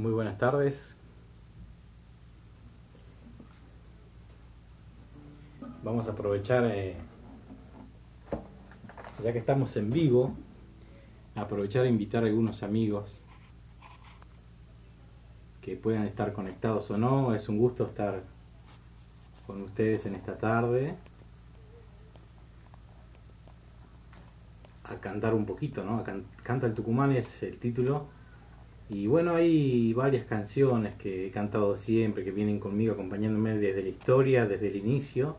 Muy buenas tardes. Vamos a aprovechar, ya que estamos en vivo, aprovechar a invitar a algunos amigos que puedan estar conectados o no. Es un gusto estar con ustedes en esta tarde a cantar un poquito, ¿no? Canta el Tucumán es el título. Y bueno, hay varias canciones que he cantado siempre, que vienen conmigo acompañándome desde la historia, desde el inicio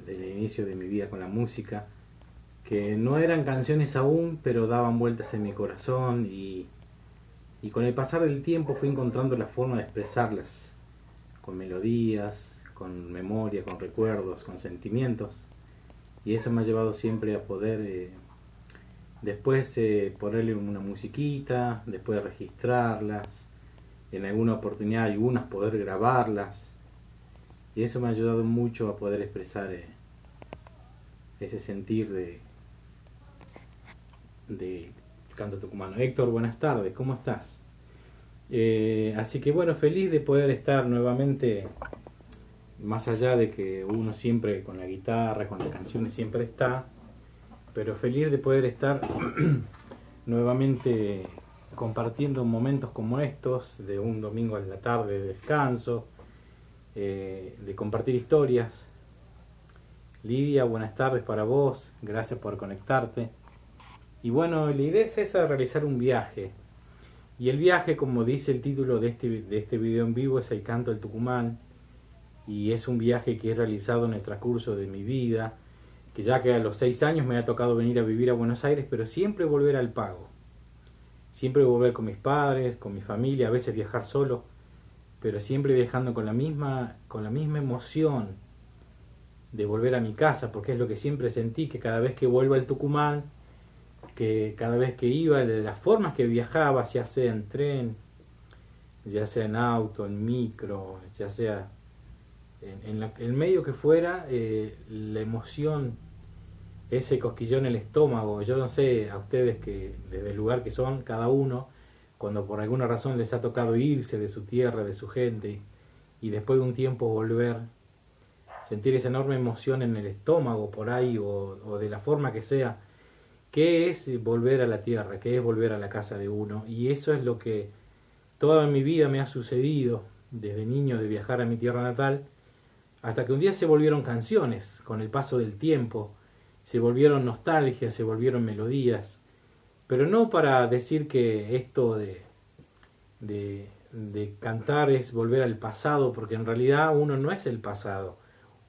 de mi vida con la música, que no eran canciones aún, pero daban vueltas en mi corazón y con el pasar del tiempo fui encontrando la forma de expresarlas, con melodías, con memoria, con recuerdos, con sentimientos, y eso me ha llevado siempre a poder después ponerle una musiquita, después registrarlas, en alguna oportunidad algunas poder grabarlas, y eso me ha ayudado mucho a poder expresar ese sentir de canto tucumano. Héctor, buenas tardes, ¿cómo estás? Así que bueno, feliz de poder estar nuevamente, más allá de que uno siempre con la guitarra, con las canciones siempre está, pero feliz de poder estar nuevamente compartiendo momentos como estos, de un domingo a la tarde de descanso, de compartir historias. Lidia, buenas tardes para vos, gracias por conectarte. Y bueno, la idea es esa, realizar un viaje. Y el viaje, como dice el título de este video en vivo, es el canto del Tucumán. Y es un viaje que he realizado en el transcurso de mi vida, que ya que a los 6 años me ha tocado venir a vivir a Buenos Aires, pero siempre volver al pago. Siempre volver con mis padres, con mi familia, a veces viajar solo, pero siempre viajando con la misma emoción de volver a mi casa, porque es lo que siempre sentí, que cada vez que vuelvo al Tucumán, que cada vez que iba, de las formas que viajaba, ya sea en tren, ya sea en auto, en micro, ya sea en el medio que fuera, la emoción, ese cosquillón en el estómago, yo no sé a ustedes que desde el lugar que son cada uno, cuando por alguna razón les ha tocado irse de su tierra, de su gente, y después de un tiempo volver, sentir esa enorme emoción en el estómago por ahí, o de la forma que sea, qué es volver a la tierra, qué es volver a la casa de uno. Y eso es lo que toda mi vida me ha sucedido, desde niño, de viajar a mi tierra natal, hasta que un día se volvieron canciones, con el paso del tiempo, se volvieron nostalgias, se volvieron melodías, pero no para decir que esto de cantar es volver al pasado, porque en realidad uno no es el pasado,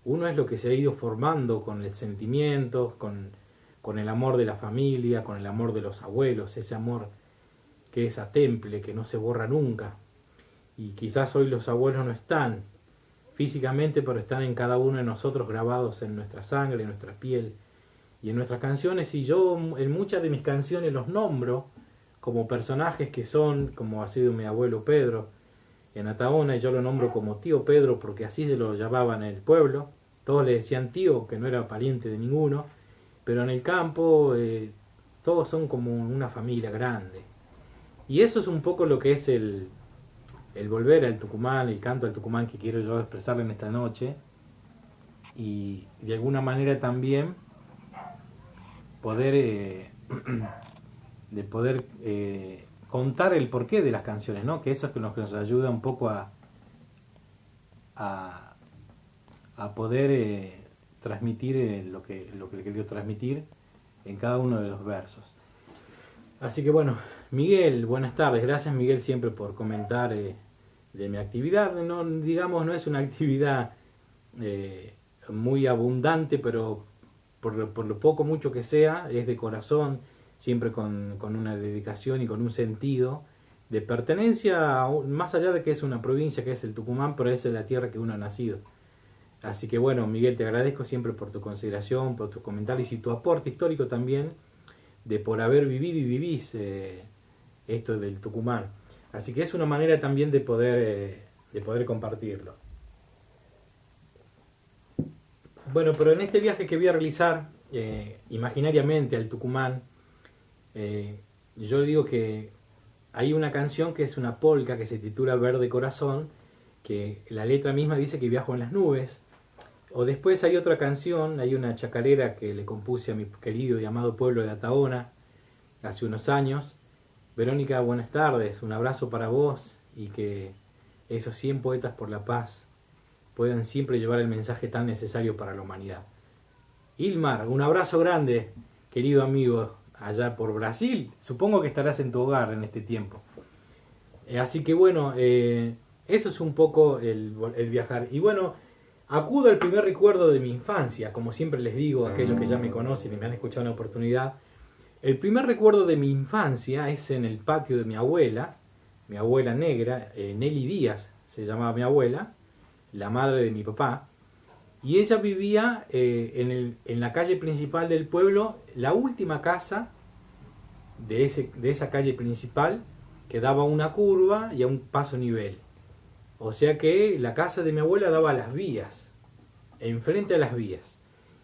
uno es lo que se ha ido formando con el sentimiento, con el amor de la familia, con el amor de los abuelos, ese amor que es a temple, que no se borra nunca. Y quizás hoy los abuelos no están físicamente, pero están en cada uno de nosotros, grabados en nuestra sangre, en nuestra piel y en nuestras canciones. Y yo en muchas de mis canciones los nombro como personajes que son, como ha sido mi abuelo Pedro en Ataona, y yo lo nombro como tío Pedro porque así se lo llamaban en el pueblo. Todos le decían tío, que no era pariente de ninguno, pero en el campo todos son como una familia grande. Y eso es un poco lo que es el volver al Tucumán, el canto al Tucumán que quiero yo expresarle en esta noche, y de alguna manera también poder de poder contar el porqué de las canciones, ¿no? Que eso es lo que nos ayuda un poco a, a poder transmitir lo que le quería transmitir en cada uno de los versos. Así que bueno, Miguel, buenas tardes. Gracias, Miguel, siempre por comentar de mi actividad. No, digamos, no es una actividad muy abundante, pero por lo poco mucho que sea, es de corazón, siempre con una dedicación y con un sentido de pertenencia, más allá de que es una provincia, que es el Tucumán, pero es la tierra que uno ha nacido. Así que bueno, Miguel, te agradezco siempre por tu consideración, por tus comentarios y tu aporte histórico también, de por haber vivido y vivís esto del Tucumán. Así que es una manera también de poder compartirlo. Bueno, pero en este viaje que voy a realizar imaginariamente al Tucumán, yo digo que hay una canción que es una polca que se titula Verde Corazón, que la letra misma dice que viajo en las nubes. O después hay otra canción, hay una chacarera que le compuse a mi querido y amado pueblo de Ataona hace unos años. Verónica, buenas tardes, un abrazo para vos y que esos 100 poetas por la paz puedan siempre llevar el mensaje tan necesario para la humanidad. Ilmar, un abrazo grande, querido amigo, allá por Brasil. Supongo que estarás en tu hogar en este tiempo. Así que bueno, eso es un poco el viajar. Y bueno, acudo al primer recuerdo de mi infancia, como siempre les digo a aquellos que ya me conocen y me han escuchado en la oportunidad. El primer recuerdo de mi infancia es en el patio de mi abuela negra, Nelly Díaz se llamaba mi abuela, la madre de mi papá, y ella vivía en la calle principal del pueblo, la última casa de esa calle principal que daba una curva y a un paso nivel. O sea que la casa de mi abuela daba a las vías, enfrente a las vías.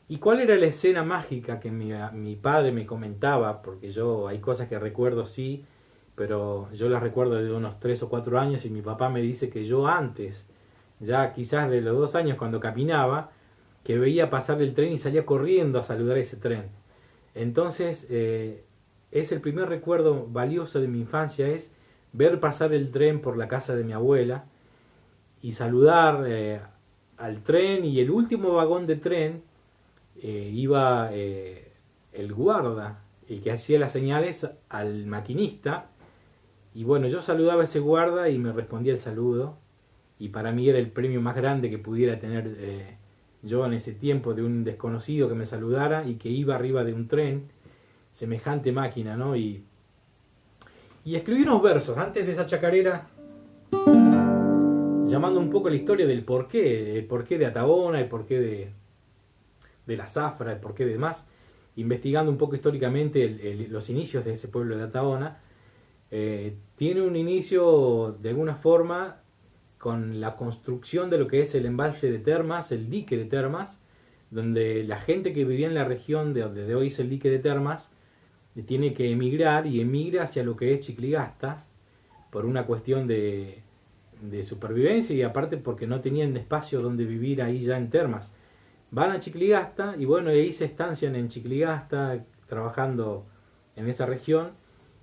¿Y cuál era la escena mágica que mi padre me comentaba? Porque yo hay cosas que recuerdo sí, pero yo las recuerdo de unos 3 o 4 años y mi papá me dice que yo antes, ya quizás de los 2 años cuando caminaba, que veía pasar el tren y salía corriendo a saludar ese tren. Entonces, es el primer recuerdo valioso de mi infancia, es ver pasar el tren por la casa de mi abuela y saludar al tren, y el último vagón de tren iba el guarda, el que hacía las señales al maquinista, y bueno, yo saludaba a ese guarda y me respondía el saludo, y para mí era el premio más grande que pudiera tener yo en ese tiempo, de un desconocido que me saludara y que iba arriba de un tren, semejante máquina, ¿no? Y escribí unos versos antes de esa chacarera, llamando un poco la historia del porqué, el porqué de Ataona, el porqué de la zafra, el porqué de demás, investigando un poco históricamente los inicios de ese pueblo de Ataona. Tiene un inicio de alguna forma con la construcción de lo que es el embalse de Termas, el dique de Termas, donde la gente que vivía en la región de donde hoy es el dique de Termas tiene que emigrar y emigra hacia lo que es Chicligasta por una cuestión de supervivencia y aparte porque no tenían espacio donde vivir ahí ya en Termas. Van a Chicligasta y bueno, ahí se estancian en Chicligasta trabajando en esa región,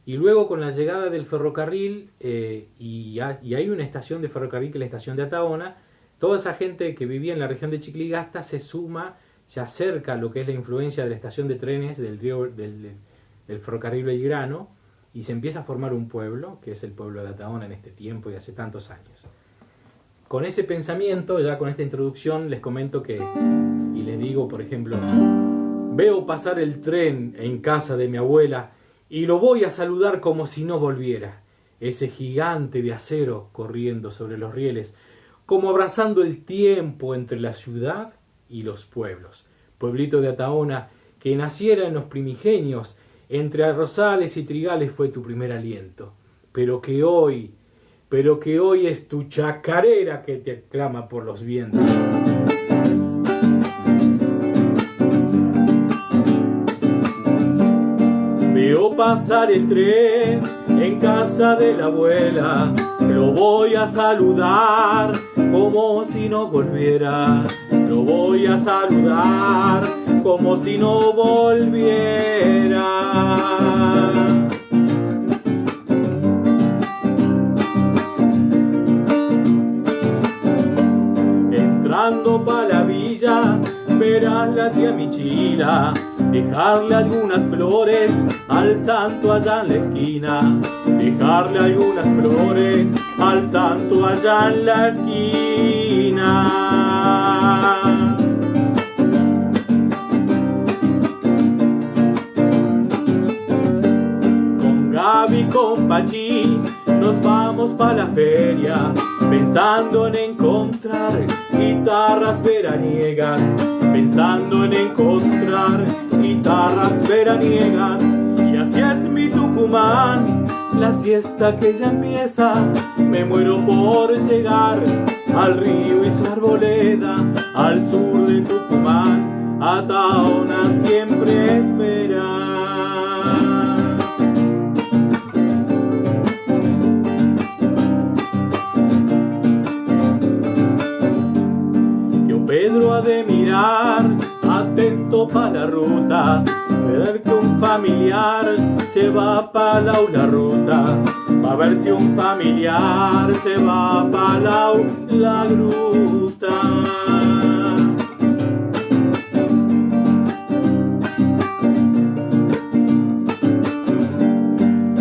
y luego con la llegada del ferrocarril y hay una estación de ferrocarril que es la estación de Ataona, toda esa gente que vivía en la región de Chicligasta se suma, se acerca a lo que es la influencia de la estación de trenes del ferrocarril Belgrano, y se empieza a formar un pueblo, que es el pueblo de Ataona en este tiempo y hace tantos años. Con ese pensamiento, ya con esta introducción, les comento que, y les digo, por ejemplo, veo pasar el tren en casa de mi abuela y lo voy a saludar como si no volviera. Ese gigante de acero corriendo sobre los rieles, como abrazando el tiempo entre la ciudad y los pueblos. Pueblito de Ataona, que naciera en los primigenios, entre arrozales y trigales fue tu primer aliento, pero que hoy es tu chacarera que te clama por los vientos. Veo pasar el tren en casa de la abuela, lo voy a saludar como si no volviera, lo voy a saludar como si no volviera. Entrando pa' la villa, verás la tía Michila dejarle algunas flores al santo allá en la esquina, dejarle algunas flores al santo allá en la esquina. Con Gaby y con Pachín nos vamos pa' la feria, pensando en encontrar guitarras veraniegas, pensando en encontrar guitarras veraniegas. Y así es mi Tucumán, la siesta que ya empieza, me muero por llegar al río y su arboleda, al sur de Tucumán, Ataona siempre espera. lento pa' la ruta, ver que un familiar se va pa' la ruta, pa' ver si un familiar se va pa' la gruta.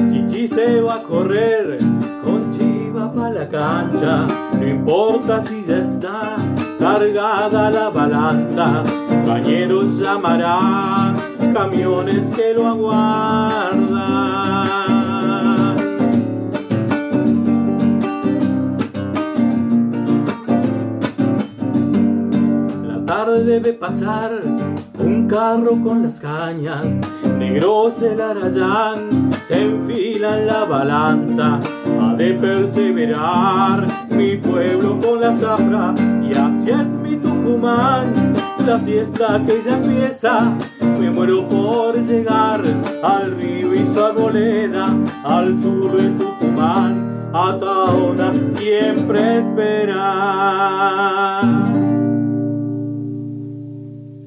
Chichi se va a correr con Chiva pa' la cancha, no importa si ya está cargada la balanza, cañeros llamarán, camiones que lo aguardan. La tarde debe pasar un carro con las cañas, negros el arayán, se enfila en la balanza, ha de perseverar mi pueblo con la zafra, y así es mi Tucumán, la siesta que ya empieza, me muero por llegar al río y su arboleda, al sur del Tucumán, a Taona siempre esperar.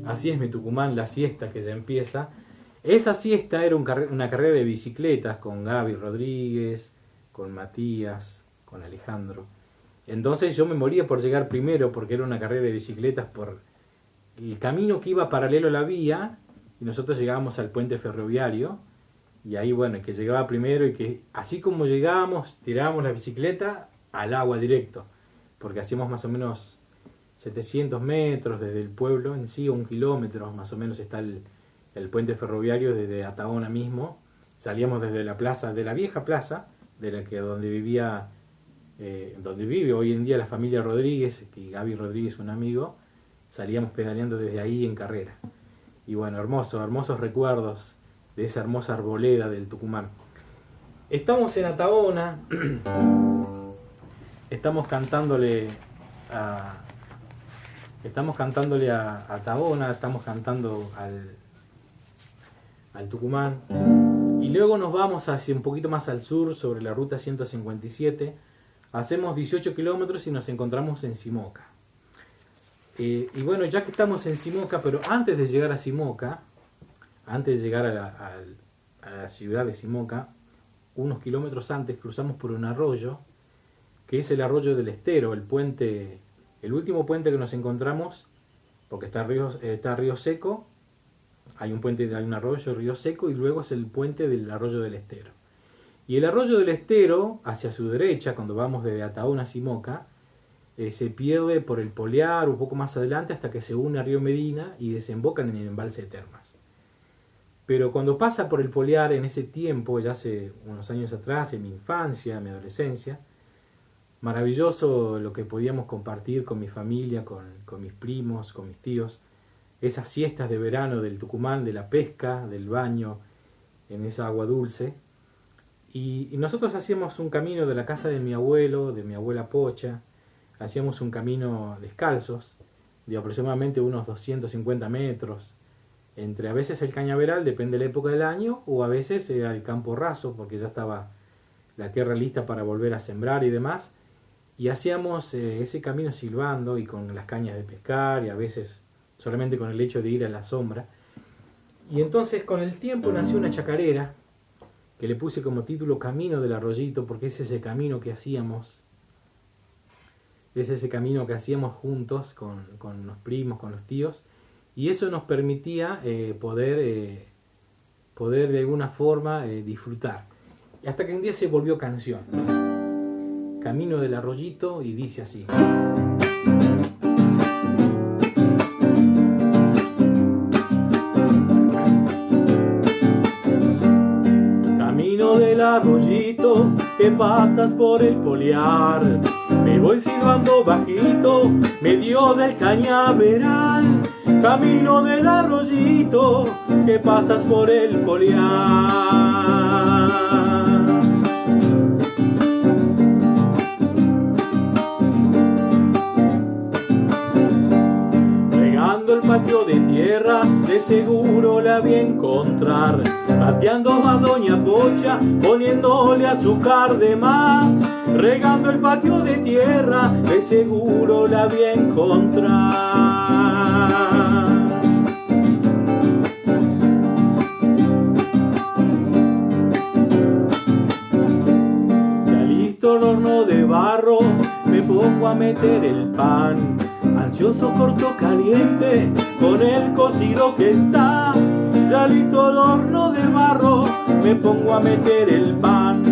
Así es mi Tucumán, la siesta que ya empieza. Esa siesta era una carrera de bicicletas con Gaby Rodríguez, con Matías, con Alejandro. Entonces yo me moría por llegar primero porque era una carrera de bicicletas por el camino que iba paralelo a la vía, y nosotros llegábamos al puente ferroviario, y ahí bueno, el que llegaba primero y que así como llegábamos, tirábamos la bicicleta al agua directo, porque hacíamos más o menos 700 metros desde el pueblo en sí, 1 kilómetro más o menos está el puente ferroviario desde Ataona mismo. Salíamos desde la plaza, de la vieja plaza, de la que donde vive hoy en día la familia Rodríguez, que Gaby Rodríguez, un amigo, salíamos pedaleando desde ahí en carrera. Y bueno, hermosos recuerdos de esa hermosa arboleda del Tucumán. Estamos en Ataona, estamos cantándole a Ataona, estamos cantando al Tucumán, y luego nos vamos hacia un poquito más al sur sobre la ruta 157, hacemos 18 kilómetros y nos encontramos en Simoca. Y bueno, ya que estamos en Simoca, pero antes de llegar a Simoca, antes de llegar a la ciudad de Simoca, unos kilómetros antes cruzamos por un arroyo, que es el arroyo del Estero, el último puente que nos encontramos, porque está Río Seco, hay un arroyo, Río Seco, y luego es el puente del arroyo del Estero. Y el arroyo del Estero, hacia su derecha, cuando vamos desde Ataona a Simoca, se pierde por el Poliar un poco más adelante hasta que se une a Río Medina y desembocan en el embalse de Termas. Pero cuando pasa por el Poliar en ese tiempo, ya hace unos años atrás, en mi infancia, en mi adolescencia, maravilloso lo que podíamos compartir con mi familia, con mis primos, con mis tíos, esas siestas de verano del Tucumán, de la pesca, del baño en esa agua dulce. Y nosotros hacíamos un camino de la casa de mi abuelo, de mi abuela Pocha, hacíamos un camino descalzos, de aproximadamente unos 250 metros, entre a veces el cañaveral, depende de la época del año, o a veces era el campo raso, porque ya estaba la tierra lista para volver a sembrar y demás, y hacíamos ese camino silbando y con las cañas de pescar, y a veces solamente con el hecho de ir a la sombra. Y entonces con el tiempo nació una chacarera, que le puse como título Camino del Arroyito, porque es ese camino que hacíamos, juntos con los primos, con los tíos, y eso nos permitía poder de alguna forma disfrutar. Hasta que un día se volvió canción, Camino del Arroyito, y dice así: Camino del arroyito que pasas por el Poliar, me voy silbando bajito, medio del cañaveral. Camino del arroyito que pasas por el Poliar. Regando el patio de tierra, de seguro la vi encontrar, pateando a doña Pocha, poniéndole azúcar de más. Regando el patio de tierra, de seguro la vi encontrar. listo el horno de barro, me pongo a meter el pan. Ansioso corto caliente, con el cocido que está. Ya listo el horno de barro, me pongo a meter el pan.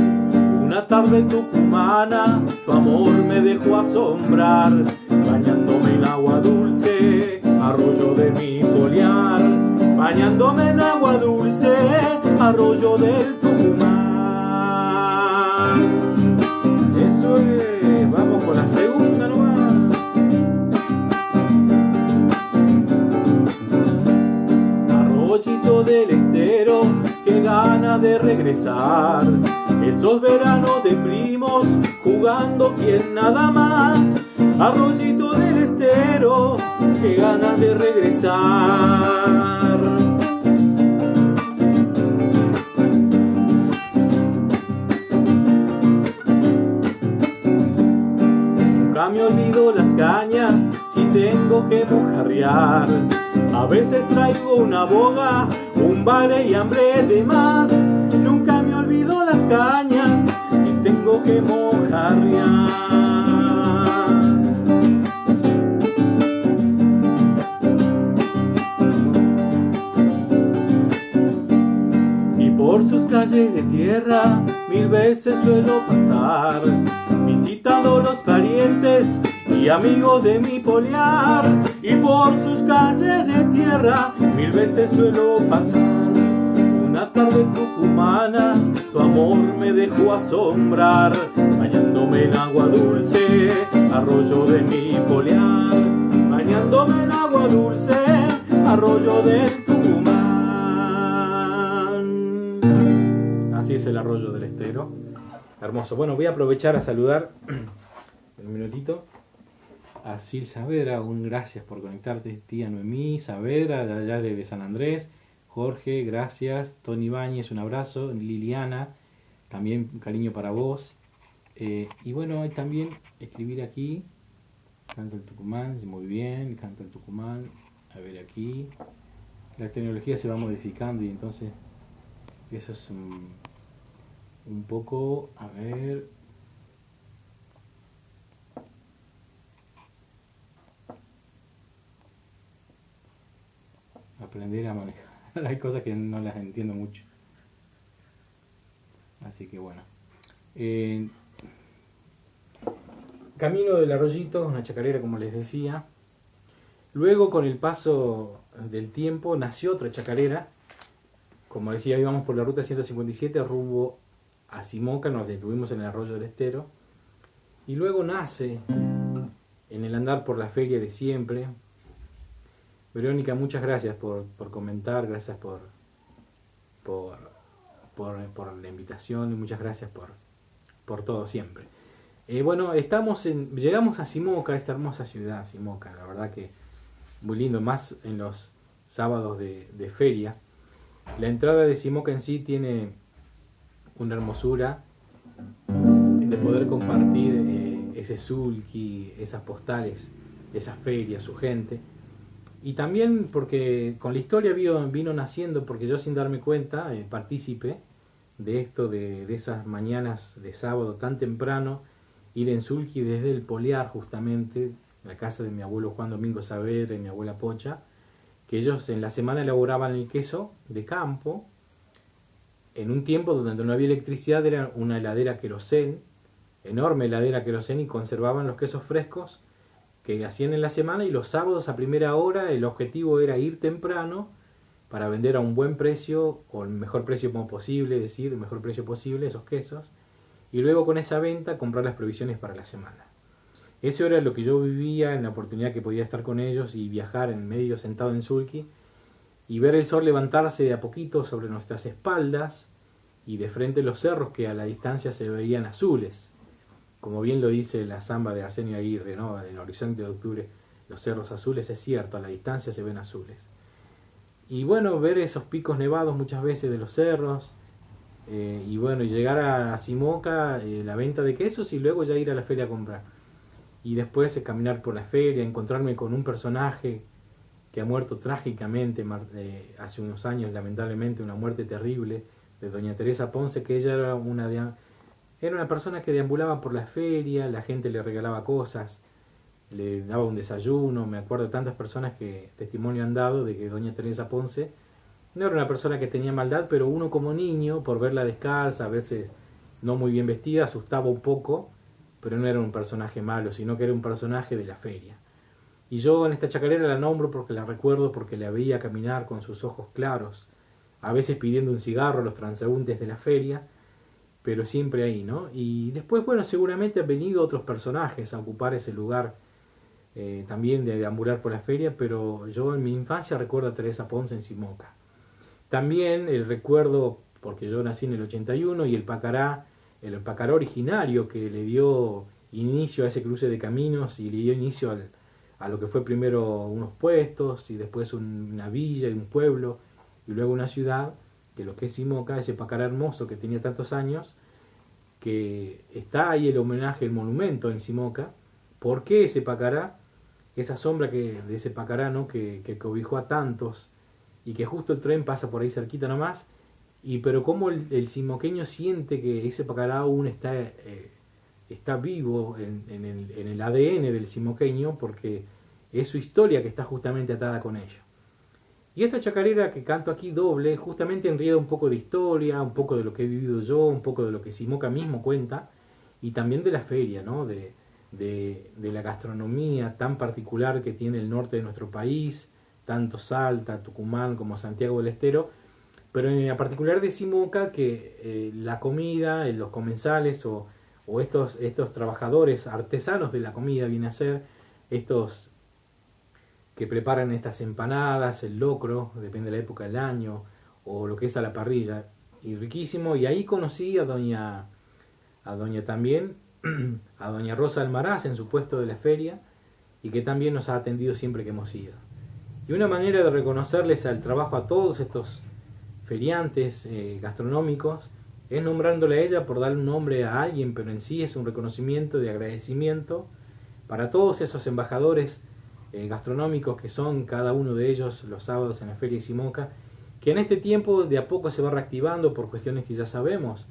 Una tarde tucumana, tu amor me dejó asombrar, bañándome en agua dulce, arroyo de mi poliar. Bañándome en agua dulce, arroyo del Tucumán. Eso es, vamos con la segunda nomás. Arroyito del Estero, qué ganas de regresar. Esos veranos de primos, jugando quién nada más. Arroyito del Estero, qué ganas de regresar. Nunca me olvido las cañas si tengo que mojarrear. A veces traigo una boga, un vale y hambre de más. Nunca me olvido las cañas si tengo que mojarrear. Por sus calles de tierra 1000 veces suelo pasar, visitando los parientes y amigos de mi poliar. Y por sus calles de tierra 1000 veces suelo pasar. Una tarde tucumana, tu amor me dejó asombrar, bañándome en agua dulce, arroyo de mi poliar. Bañándome en agua dulce, arroyo del Tucumán. Así es el arroyo del Estero. Hermoso. Bueno, voy a aprovechar a saludar un minutito a Sil Saavedra. Un gracias por conectarte, tía Noemí Saavedra, de allá de San Andrés. Jorge, gracias. Tony Ibáñez, un abrazo. Liliana, también un cariño para vos. Y bueno, hay también escribir aquí. Canta el Tucumán, muy bien, canta el Tucumán. A ver aquí. La tecnología se va modificando y entonces eso es un poco, a ver, aprender a manejar. Hay cosas que no las entiendo mucho, así que bueno. Camino del Arroyito, una chacarera como les decía. Luego, con el paso del tiempo, nació otra chacarera. Como decía, íbamos por la ruta 157 rumbo a Simoca, nos detuvimos en el Arroyo del Estero. Y luego nace, en el andar por la feria de siempre. Verónica, muchas gracias por comentar, gracias por la invitación y muchas gracias por todo siempre. Bueno, llegamos a Simoca, esta hermosa ciudad, Simoca, la verdad que muy lindo, más en los sábados de feria. La entrada de Simoca en sí tiene una hermosura de poder compartir ese sulky, esas postales, esas ferias, su gente. Y también porque con la historia vino naciendo, porque yo sin darme cuenta, partícipe de esto, de esas mañanas de sábado tan temprano, ir en sulky desde el Poliar justamente, la casa de mi abuelo Juan Domingo Saavedra y mi abuela Pocha, que ellos en la semana elaboraban el queso de campo, en un tiempo donde no había electricidad, era una heladera querosén, enorme heladera querosén, y conservaban los quesos frescos que hacían en la semana, y los sábados a primera hora el objetivo era ir temprano para vender a un buen precio, o el mejor precio posible, es decir, el mejor precio posible esos quesos, y luego con esa venta comprar las provisiones para la semana. Eso era lo que yo vivía en la oportunidad que podía estar con ellos y viajar en medio sentado en sulky y ver el sol levantarse de a poquito sobre nuestras espaldas y de frente los cerros que a la distancia se veían azules. Como bien lo dice la samba de Arsenio Aguirre, ¿no? En el horizonte de octubre, los cerros azules, es cierto, a la distancia se ven azules. Y bueno, ver esos picos nevados muchas veces de los cerros, y bueno, y llegar a Simoca, la venta de quesos y luego ya ir a la feria a comprar. Y después caminar por la feria, encontrarme con un personaje que ha muerto trágicamente hace unos años, lamentablemente, una muerte terrible, de doña Teresa Ponce, que ella era Era una persona que deambulaba por la feria, la gente le regalaba cosas, le daba un desayuno. Me acuerdo de tantas personas que testimonio han dado de que doña Teresa Ponce no era una persona que tenía maldad, pero uno como niño, por verla descalza, a veces no muy bien vestida, asustaba un poco, pero no era un personaje malo, sino que era un personaje de la feria. Y yo en esta chacarera la nombro porque la recuerdo, porque la veía caminar con sus ojos claros, a veces pidiendo un cigarro a los transeúntes de la feria, pero siempre ahí, ¿no? Y después, bueno, seguramente han venido otros personajes a ocupar ese lugar también de deambular por la feria, pero yo en mi infancia recuerdo a Teresa Ponce en Simoca. También el recuerdo, porque yo nací en el 81, y el pacará originario que le dio inicio a ese cruce de caminos y le dio inicio a lo que fue primero unos puestos y después una villa y un pueblo y luego una ciudad, que lo que es Simoca, ese pacará hermoso que tenía tantos años, que está ahí el homenaje, el monumento en Simoca. ¿Por qué ese pacará? Esa sombra de ese pacará, ¿no? que cobijó a tantos, y que justo el tren pasa por ahí cerquita nomás, pero cómo el simoqueño siente que ese pacará aún está vivo en el ADN del simoqueño, porque es su historia que está justamente atada con ello. Y esta chacarera que canto aquí doble, justamente enrieda un poco de historia, un poco de lo que he vivido yo, un poco de lo que Simoca mismo cuenta, y también de la feria, ¿no? de la gastronomía tan particular que tiene el norte de nuestro país, tanto Salta, Tucumán como Santiago del Estero, pero en la particular de Simoca, que la comida, los comensales o estos trabajadores artesanos de la comida, viene a ser estos que preparan estas empanadas, el locro, depende de la época del año, o lo que es a la parrilla, y riquísimo. Y ahí conocí a doña también, a doña Rosa Almaraz en su puesto de la feria, y que también nos ha atendido siempre que hemos ido. Y una manera de reconocerles al trabajo a todos estos feriantes gastronómicos es nombrándole a ella por darle un nombre a alguien, pero en sí es un reconocimiento de agradecimiento para todos esos embajadores gastronómicos que son cada uno de ellos los sábados en la Feria de Simoca, que en este tiempo de a poco se va reactivando por cuestiones que ya sabemos,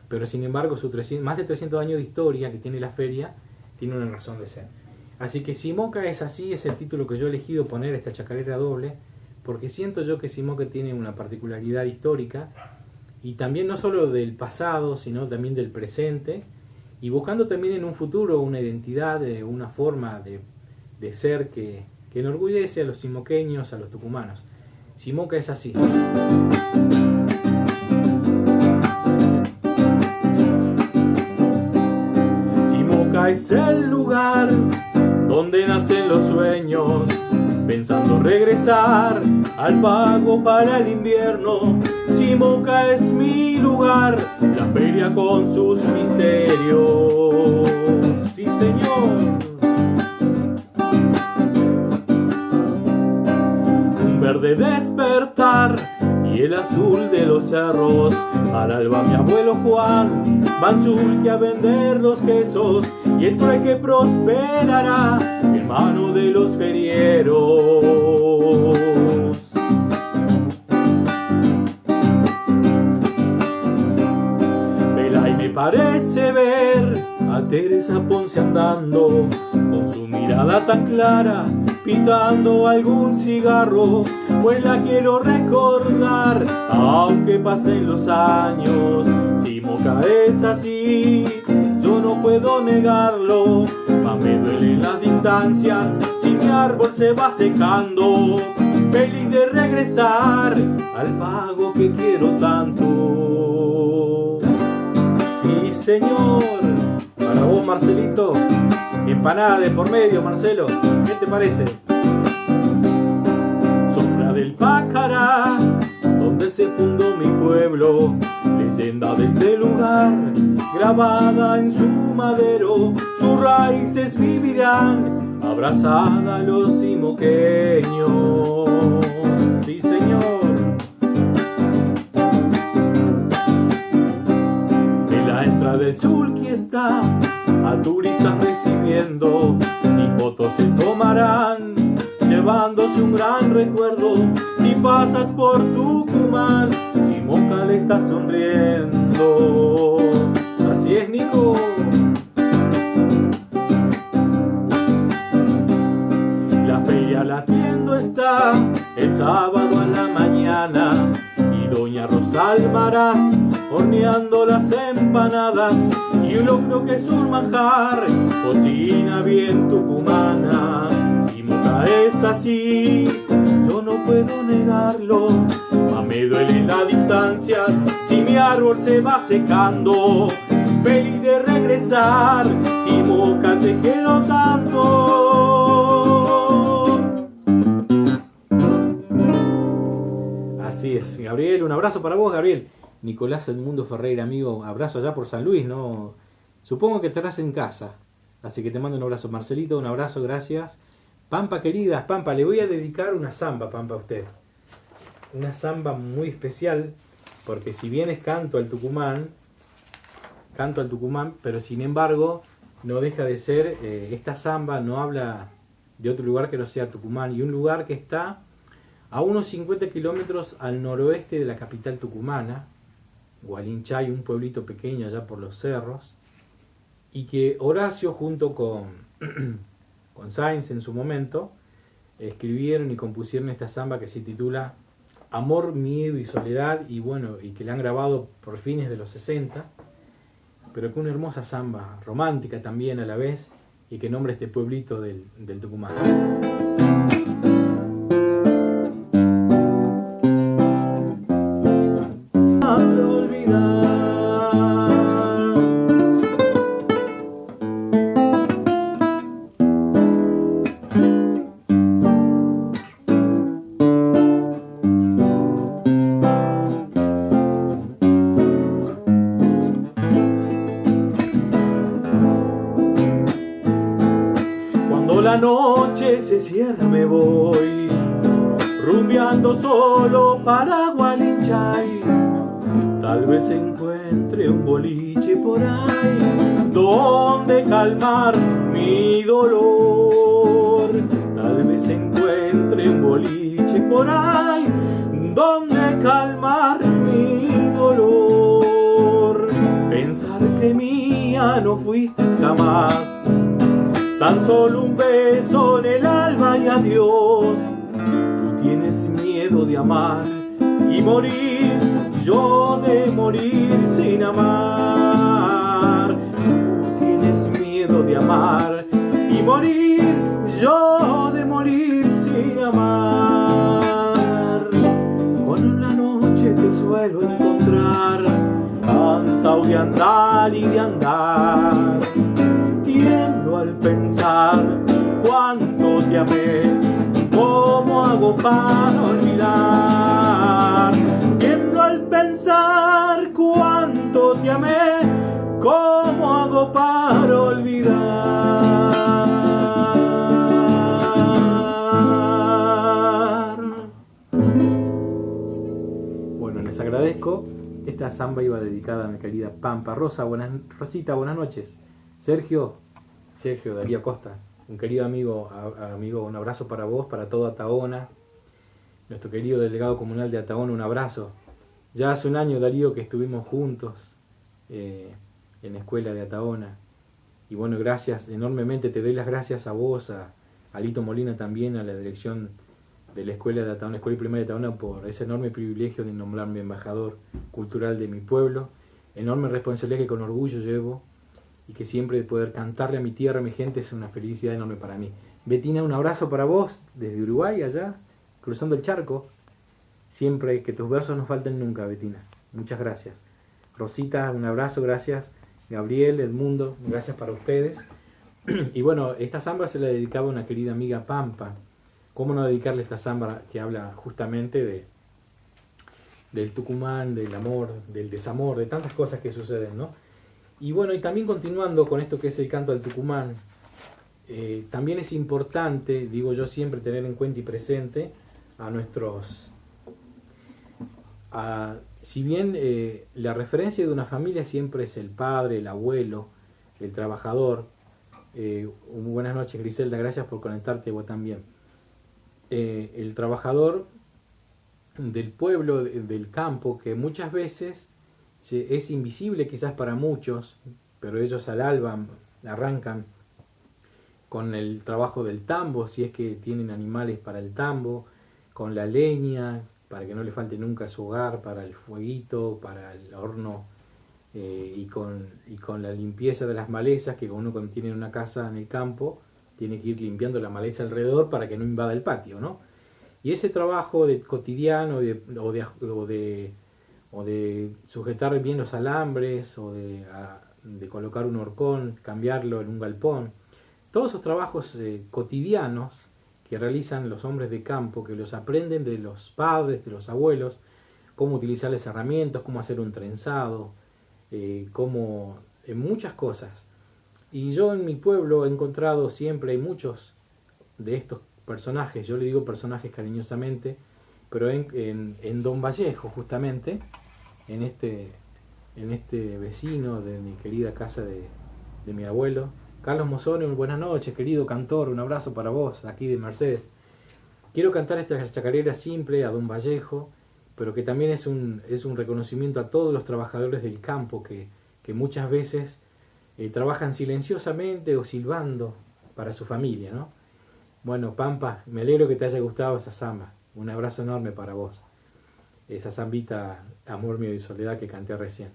pero sin embargo más de 300 años de historia que tiene la feria tiene una razón de ser. Así que Simoca es así, es el título que yo he elegido poner esta chacarera doble, porque siento yo que Simoca tiene una particularidad histórica, y también no solo del pasado, sino también del presente, y buscando también en un futuro una identidad, una forma de ser que enorgullece a los simoqueños, a los tucumanos. Simoca es así. Simoca es el lugar donde nacen los sueños, pensando regresar al pago para el invierno. Simoca es mi lugar, la feria con sus misterios. Sí, señor. Un verde despertar y el azul de los cerros. Al alba mi abuelo Juan va en Sulque a vender los quesos, y el trueque prosperará en mano de los ferieros. Vela y me parece ver a Teresa Ponce andando con su mirada tan clara, pitando algún cigarro, pues la quiero recordar, aunque pasen los años. Simoca es así, yo no puedo negarlo, mas me duelen las distancias si mi árbol se va secando. Feliz de regresar al pago que quiero tanto. Sí, señor. Para vos, Marcelito, empanada de por medio, Marcelo, ¿qué te parece? Sombra del Pacará, donde se fundó mi pueblo, leyenda de este lugar, grabada en su madero, sus raíces vivirán, abrazada a los simoqueños. Sí, señor. En la entrada del Sulque está a turistas recibiendo, y fotos se tomarán, llevándose un gran recuerdo. Si pasas por Tucumán, Simoca le está sonriendo. Así es, las empanadas y un locro que es un manjar. Cocina bien tucumana, si Moca es así, yo no puedo negarlo. Más me duelen las distancias si mi árbol se va secando. Feliz de regresar, si Moca te quiero tanto. Así es, Gabriel, un abrazo para vos, Gabriel. Nicolás Edmundo Ferreira, amigo, abrazo allá por San Luis, ¿no? Supongo que estarás en casa, así que te mando un abrazo. Marcelito, un abrazo, gracias. Pampa querida, Pampa, le voy a dedicar una samba, Pampa, a usted. Una samba muy especial, porque si bien es canto al Tucumán, pero sin embargo no deja de ser, esta samba no habla de otro lugar que no sea Tucumán, y un lugar que está a unos 50 kilómetros al noroeste de la capital tucumana, Gualinchay, un pueblito pequeño allá por los cerros, y que Horacio junto con Sáenz en su momento escribieron y compusieron esta samba que se titula Amor, Miedo y Soledad, y bueno, y que la han grabado por fines de los 60, pero que una hermosa samba, romántica también a la vez, y que nombra este pueblito del Tucumán. La noche se cierra, me voy rumbeando solo para Gualinchay. Tal vez encuentre un boliche por ahí donde calmar mi dolor. Tal vez encuentre un boliche por ahí donde calmar mi dolor. Pensar que mía no fuiste jamás, tan solo un beso en el alma y adiós. Tú tienes miedo de amar y morir, yo de morir sin amar. Tú tienes miedo de amar y morir, yo de morir sin amar. Con la noche te suelo encontrar, cansado de andar y de andar. Tiemblo al pensar cuánto te amé, ¿cómo hago para olvidar? Tiemblo al pensar cuánto te amé, ¿cómo hago para olvidar? Bueno, les agradezco. Esta samba iba dedicada a mi querida Pampa. Rosita, buenas noches. Sergio Darío Costa, un querido amigo, un abrazo para vos, para toda Ataona, nuestro querido delegado comunal de Ataona, un abrazo. Ya hace un año, Darío, que estuvimos juntos en la escuela de Ataona, y bueno, gracias, enormemente te doy las gracias a vos, a Lito Molina también, a la dirección de la escuela de Ataona, Escuela Primaria de Ataona, por ese enorme privilegio de nombrarme embajador cultural de mi pueblo, enorme responsabilidad que con orgullo llevo, y que siempre poder cantarle a mi tierra, a mi gente, es una felicidad enorme para mí. Betina, un abrazo para vos, desde Uruguay, allá, cruzando el charco. Siempre que tus versos no falten nunca, Betina. Muchas gracias. Rosita, un abrazo, gracias. Gabriel, Edmundo, gracias para ustedes. Y bueno, esta samba se la dedicaba a una querida amiga Pampa. ¿Cómo no dedicarle esta samba que habla justamente del Tucumán, del amor, del desamor, de tantas cosas que suceden, ¿no? Y bueno, y también continuando con esto que es el canto al Tucumán, también es importante, digo yo siempre, tener en cuenta y presente a nuestros... si bien la referencia de una familia siempre es el padre, el abuelo, el trabajador. Buenas noches, Griselda, gracias por conectarte, vos también. El trabajador del pueblo, del campo, que muchas veces es invisible quizás para muchos, pero ellos al alba arrancan con el trabajo del tambo, si es que tienen animales para el tambo, con la leña, para que no le falte nunca su hogar, para el fueguito, para el horno y con la limpieza de las malezas, que uno cuando tiene una casa en el campo tiene que ir limpiando la maleza alrededor para que no invada el patio, ¿no? Y ese trabajo cotidiano o de sujetar bien los alambres o de colocar un horcón, cambiarlo en un galpón, todos esos trabajos cotidianos que realizan los hombres de campo, que los aprenden de los padres, de los abuelos, cómo utilizar las herramientas, cómo hacer un trenzado, cómo muchas cosas. Y yo en mi pueblo he encontrado siempre, hay muchos de estos personajes, yo le digo personajes cariñosamente, pero en Don Vallejo justamente, en este vecino de mi querida casa de mi abuelo, Carlos Mosone. Buenas noches, querido cantor, un abrazo para vos, aquí de Mercedes. Quiero cantar esta chacarera simple a Don Vallejo, pero que también es un reconocimiento a todos los trabajadores del campo que muchas veces trabajan silenciosamente o silbando para su familia, ¿no? Bueno, Pampa, me alegro que te haya gustado esa samba. Un abrazo enorme para vos. Esa zambita Amor mío y soledad que canté recién.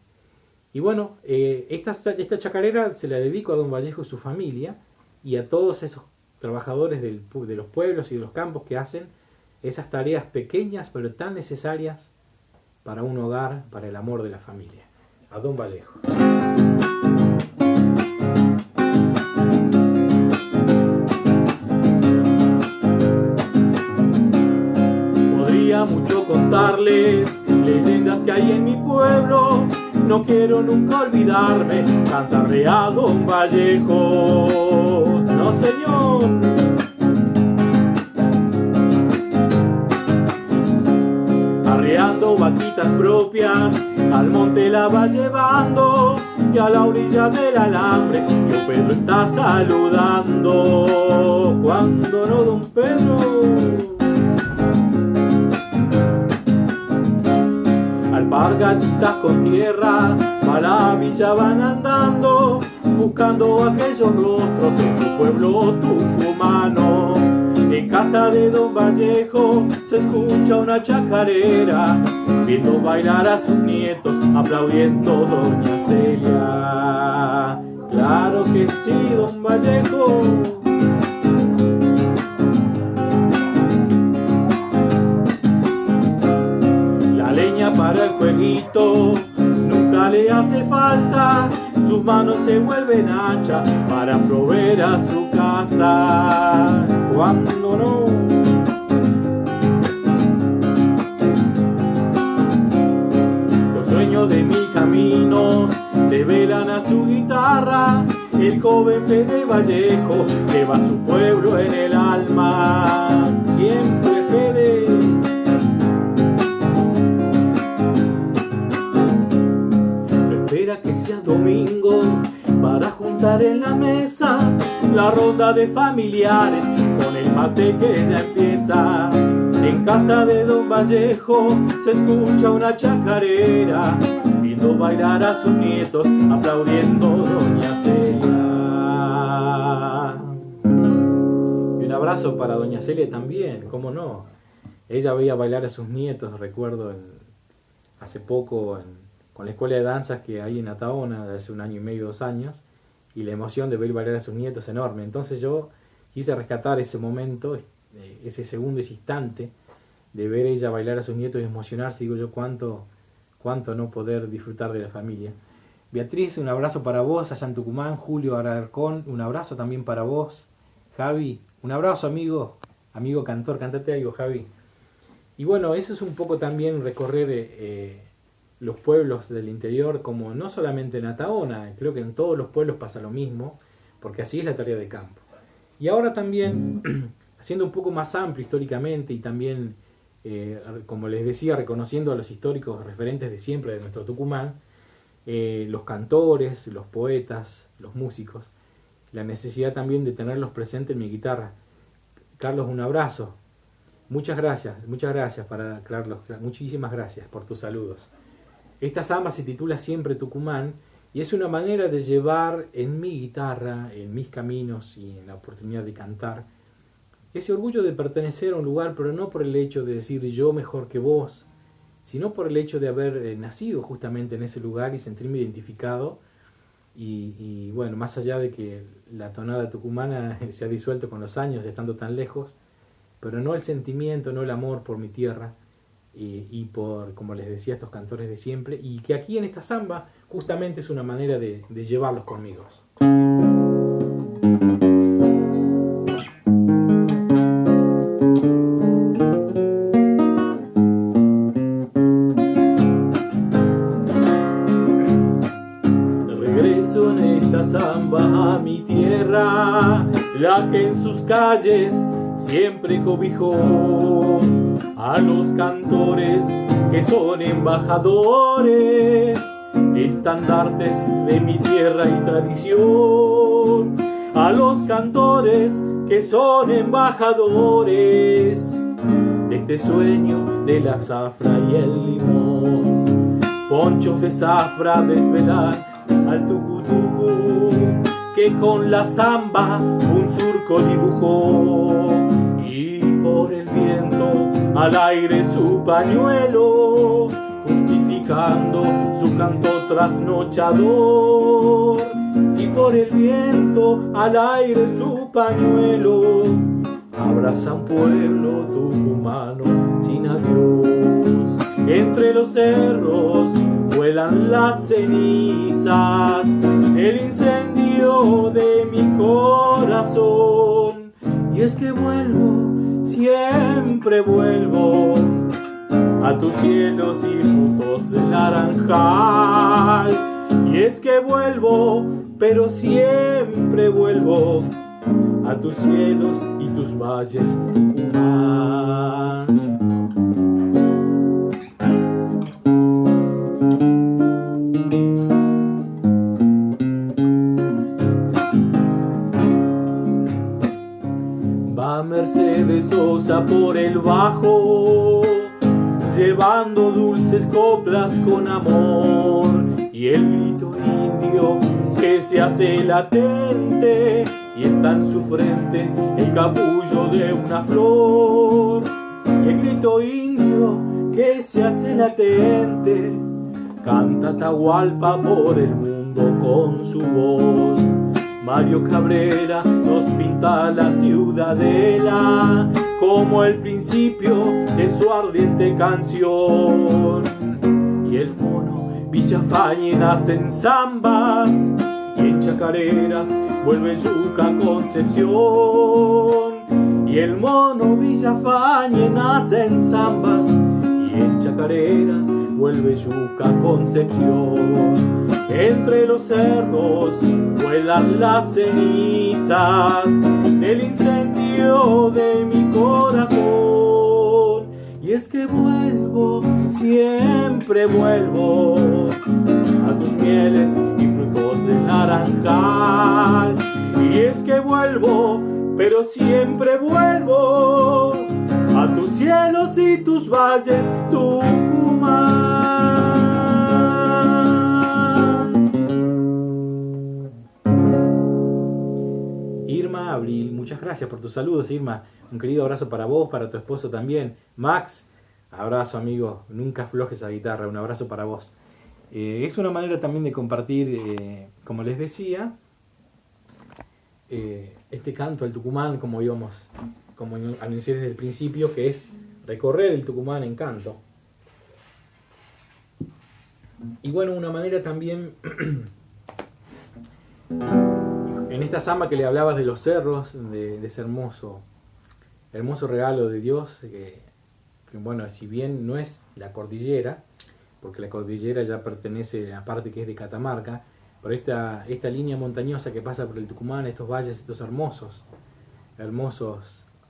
Y bueno, esta chacarera se la dedico a Don Vallejo y su familia y a todos esos trabajadores de los pueblos y de los campos que hacen esas tareas pequeñas pero tan necesarias para un hogar, para el amor de la familia. A Don Vallejo. Podría mucho contarles leyendas que hay en mi pueblo, no quiero nunca olvidarme, cantarle a Don Vallejo. No, señor. Arreando vaquitas propias, al monte la va llevando, y a la orilla del alambre, Don Pedro está saludando. Cuando no, Don Pedro. Alpargatitas con tierra, pa' la villa van andando, buscando aquellos rostros de tu pueblo tucumano. En casa de Don Vallejo se escucha una chacarera, viendo bailar a sus nietos, aplaudiendo Doña Celia. Claro que sí, Don Vallejo. Leña para el fueguito nunca le hace falta, sus manos se vuelven hacha para proveer a su casa. Cuando no. Los sueños de mil caminos develan a su guitarra, el joven Fede Vallejo lleva a su pueblo en el alma. Siempre Fede. Que sea domingo para juntar en la mesa la ronda de familiares con el mate que ya empieza. En casa de Don Vallejo se escucha una chacarera, viendo bailar a sus nietos, aplaudiendo Doña Celia. Y un abrazo para Doña Celia también, cómo no. Ella veía bailar a sus nietos, recuerdo hace poco con la escuela de danzas que hay en Ataona, de hace 1 año y medio, 2 años, y la emoción de ver bailar a sus nietos es enorme. Entonces yo quise rescatar ese momento, ese segundo, ese instante, de ver ella bailar a sus nietos y emocionarse. Digo yo, cuánto no poder disfrutar de la familia. Beatriz, un abrazo para vos, allá en Tucumán. Julio Alarcón, un abrazo también para vos. Javi, un abrazo, amigo cantor, cantate algo, Javi. Y bueno, eso es un poco también recorrer los pueblos del interior, como no solamente en Ataona, creo que en todos los pueblos pasa lo mismo, porque así es la tarea de campo. Y ahora también, haciendo un poco más amplio históricamente y también, como les decía, reconociendo a los históricos referentes de siempre de nuestro Tucumán, los cantores, los poetas, los músicos, la necesidad también de tenerlos presentes en mi guitarra. Carlos, un abrazo. Muchas gracias para Carlos, muchísimas gracias por tus saludos. Esta samba se titula Siempre Tucumán y es una manera de llevar en mi guitarra, en mis caminos y en la oportunidad de cantar, ese orgullo de pertenecer a un lugar, pero no por el hecho de decir yo mejor que vos, sino por el hecho de haber nacido justamente en ese lugar y sentirme identificado. Y bueno, más allá de que la tonada tucumana se ha disuelto con los años, estando tan lejos, pero no el sentimiento, no el amor por mi tierra y por, como les decía, estos cantores de siempre, y que aquí en esta samba justamente es una manera de llevarlos conmigo. Regreso en esta samba a mi tierra, la que en sus calles siempre cobijó a los cantores que son embajadores, estandartes de mi tierra y tradición, a los cantores que son embajadores de este sueño de la zafra y el limón, ponchos de zafra desvelar al tucutucu que con la zamba un surco dibujó, y por el viento al aire su pañuelo, justificando su canto trasnochador, y por el viento al aire su pañuelo, abraza un pueblo tucumano sin adiós. Entre los cerros vuelan las cenizas, el incendio de mi corazón. Y es que vuelvo, siempre vuelvo a tus cielos y frutos del naranjal. Y es que vuelvo, pero siempre vuelvo a tus cielos y tus valles, Tucumán. Va Mercedes Sosa por el bajo, llevando dulces coplas con amor, y el grito indio que se hace latente, y está en su frente el capullo de una flor, y el grito indio que se hace latente, canta Atahualpa por el mundo con su voz. Mario Cabrera nos pinta la ciudadela como el principio de su ardiente canción, y el mono Villafañe nace en zambas, y en chacareras vuelve Yuca Concepción, y el mono Villafañe nace en zambas, y en chacareras vuelve Yuca Concepción. Entre los cerros vuelan las cenizas del incendio de mi corazón. Y es que vuelvo, siempre vuelvo a tus mieles y frutos del naranjal. Y es que vuelvo, pero siempre vuelvo a tus cielos y tus valles, Tucumán. Irma Abril, muchas gracias por tus saludos, Irma. Un querido abrazo para vos, para tu esposo también. Max, abrazo, amigo. Nunca aflojes esa guitarra, un abrazo para vos. Es una manera también de compartir, como les decía, este canto al Tucumán, como anuncié desde el principio, que es recorrer el Tucumán en canto. Y bueno, una manera también, en esta samba que le hablabas de los cerros, de ese hermoso regalo de Dios, que bueno, si bien no es la cordillera, porque la cordillera ya pertenece a la parte que es de Catamarca, pero esta línea montañosa que pasa por el Tucumán, estos valles, estos hermosos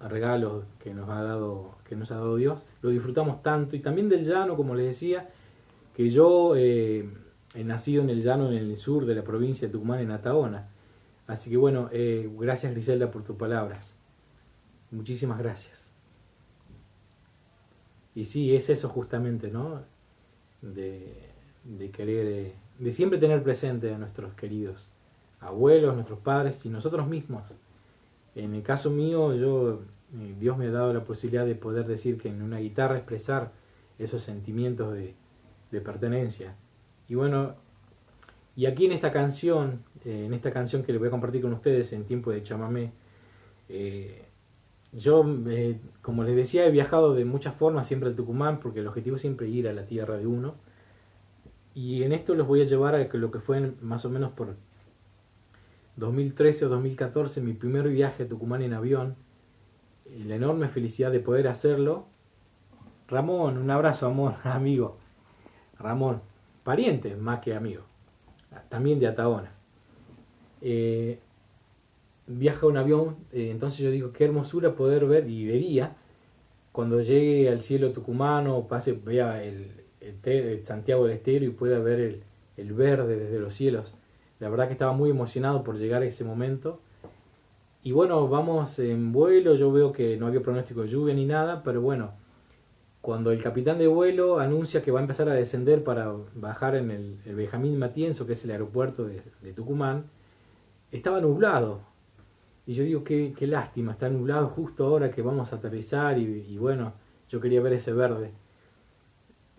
regalos que nos ha dado Dios, lo disfrutamos tanto. Y también del llano, como les decía, que yo he nacido en el llano, en el sur de la provincia de Tucumán, en Ataona. Así que bueno, gracias, Griselda, por tus palabras. Muchísimas gracias. Y sí, es eso justamente, ¿no? De querer, de siempre tener presente a nuestros queridos abuelos, nuestros padres y nosotros mismos. En el caso mío, Dios me ha dado la posibilidad de poder decir que en una guitarra expresar esos sentimientos de pertenencia. Y bueno, y aquí en esta canción que les voy a compartir con ustedes en tiempo de chamamé, yo, como les decía, he viajado de muchas formas siempre al Tucumán, porque el objetivo es siempre ir a la tierra de uno. Y en esto los voy a llevar a lo que fue más o menos por 2013 o 2014, mi primer viaje a Tucumán en avión. Y la enorme felicidad de poder hacerlo. Ramón, un abrazo, amor, amigo. Ramón, pariente más que amigo. También de Ataona. Viaja un avión, entonces yo digo, qué hermosura poder ver, y vería, cuando llegue al cielo tucumano, vea el Santiago del Estero y pueda ver el verde desde los cielos. La verdad que estaba muy emocionado por llegar a ese momento. Y bueno, vamos en vuelo, yo veo que no había pronóstico de lluvia ni nada, pero bueno, cuando el capitán de vuelo anuncia que va a empezar a descender para bajar en el Benjamín Matienzo, que es el aeropuerto de Tucumán, estaba nublado. Y yo digo, qué lástima, está nublado justo ahora que vamos a aterrizar y bueno, yo quería ver ese verde.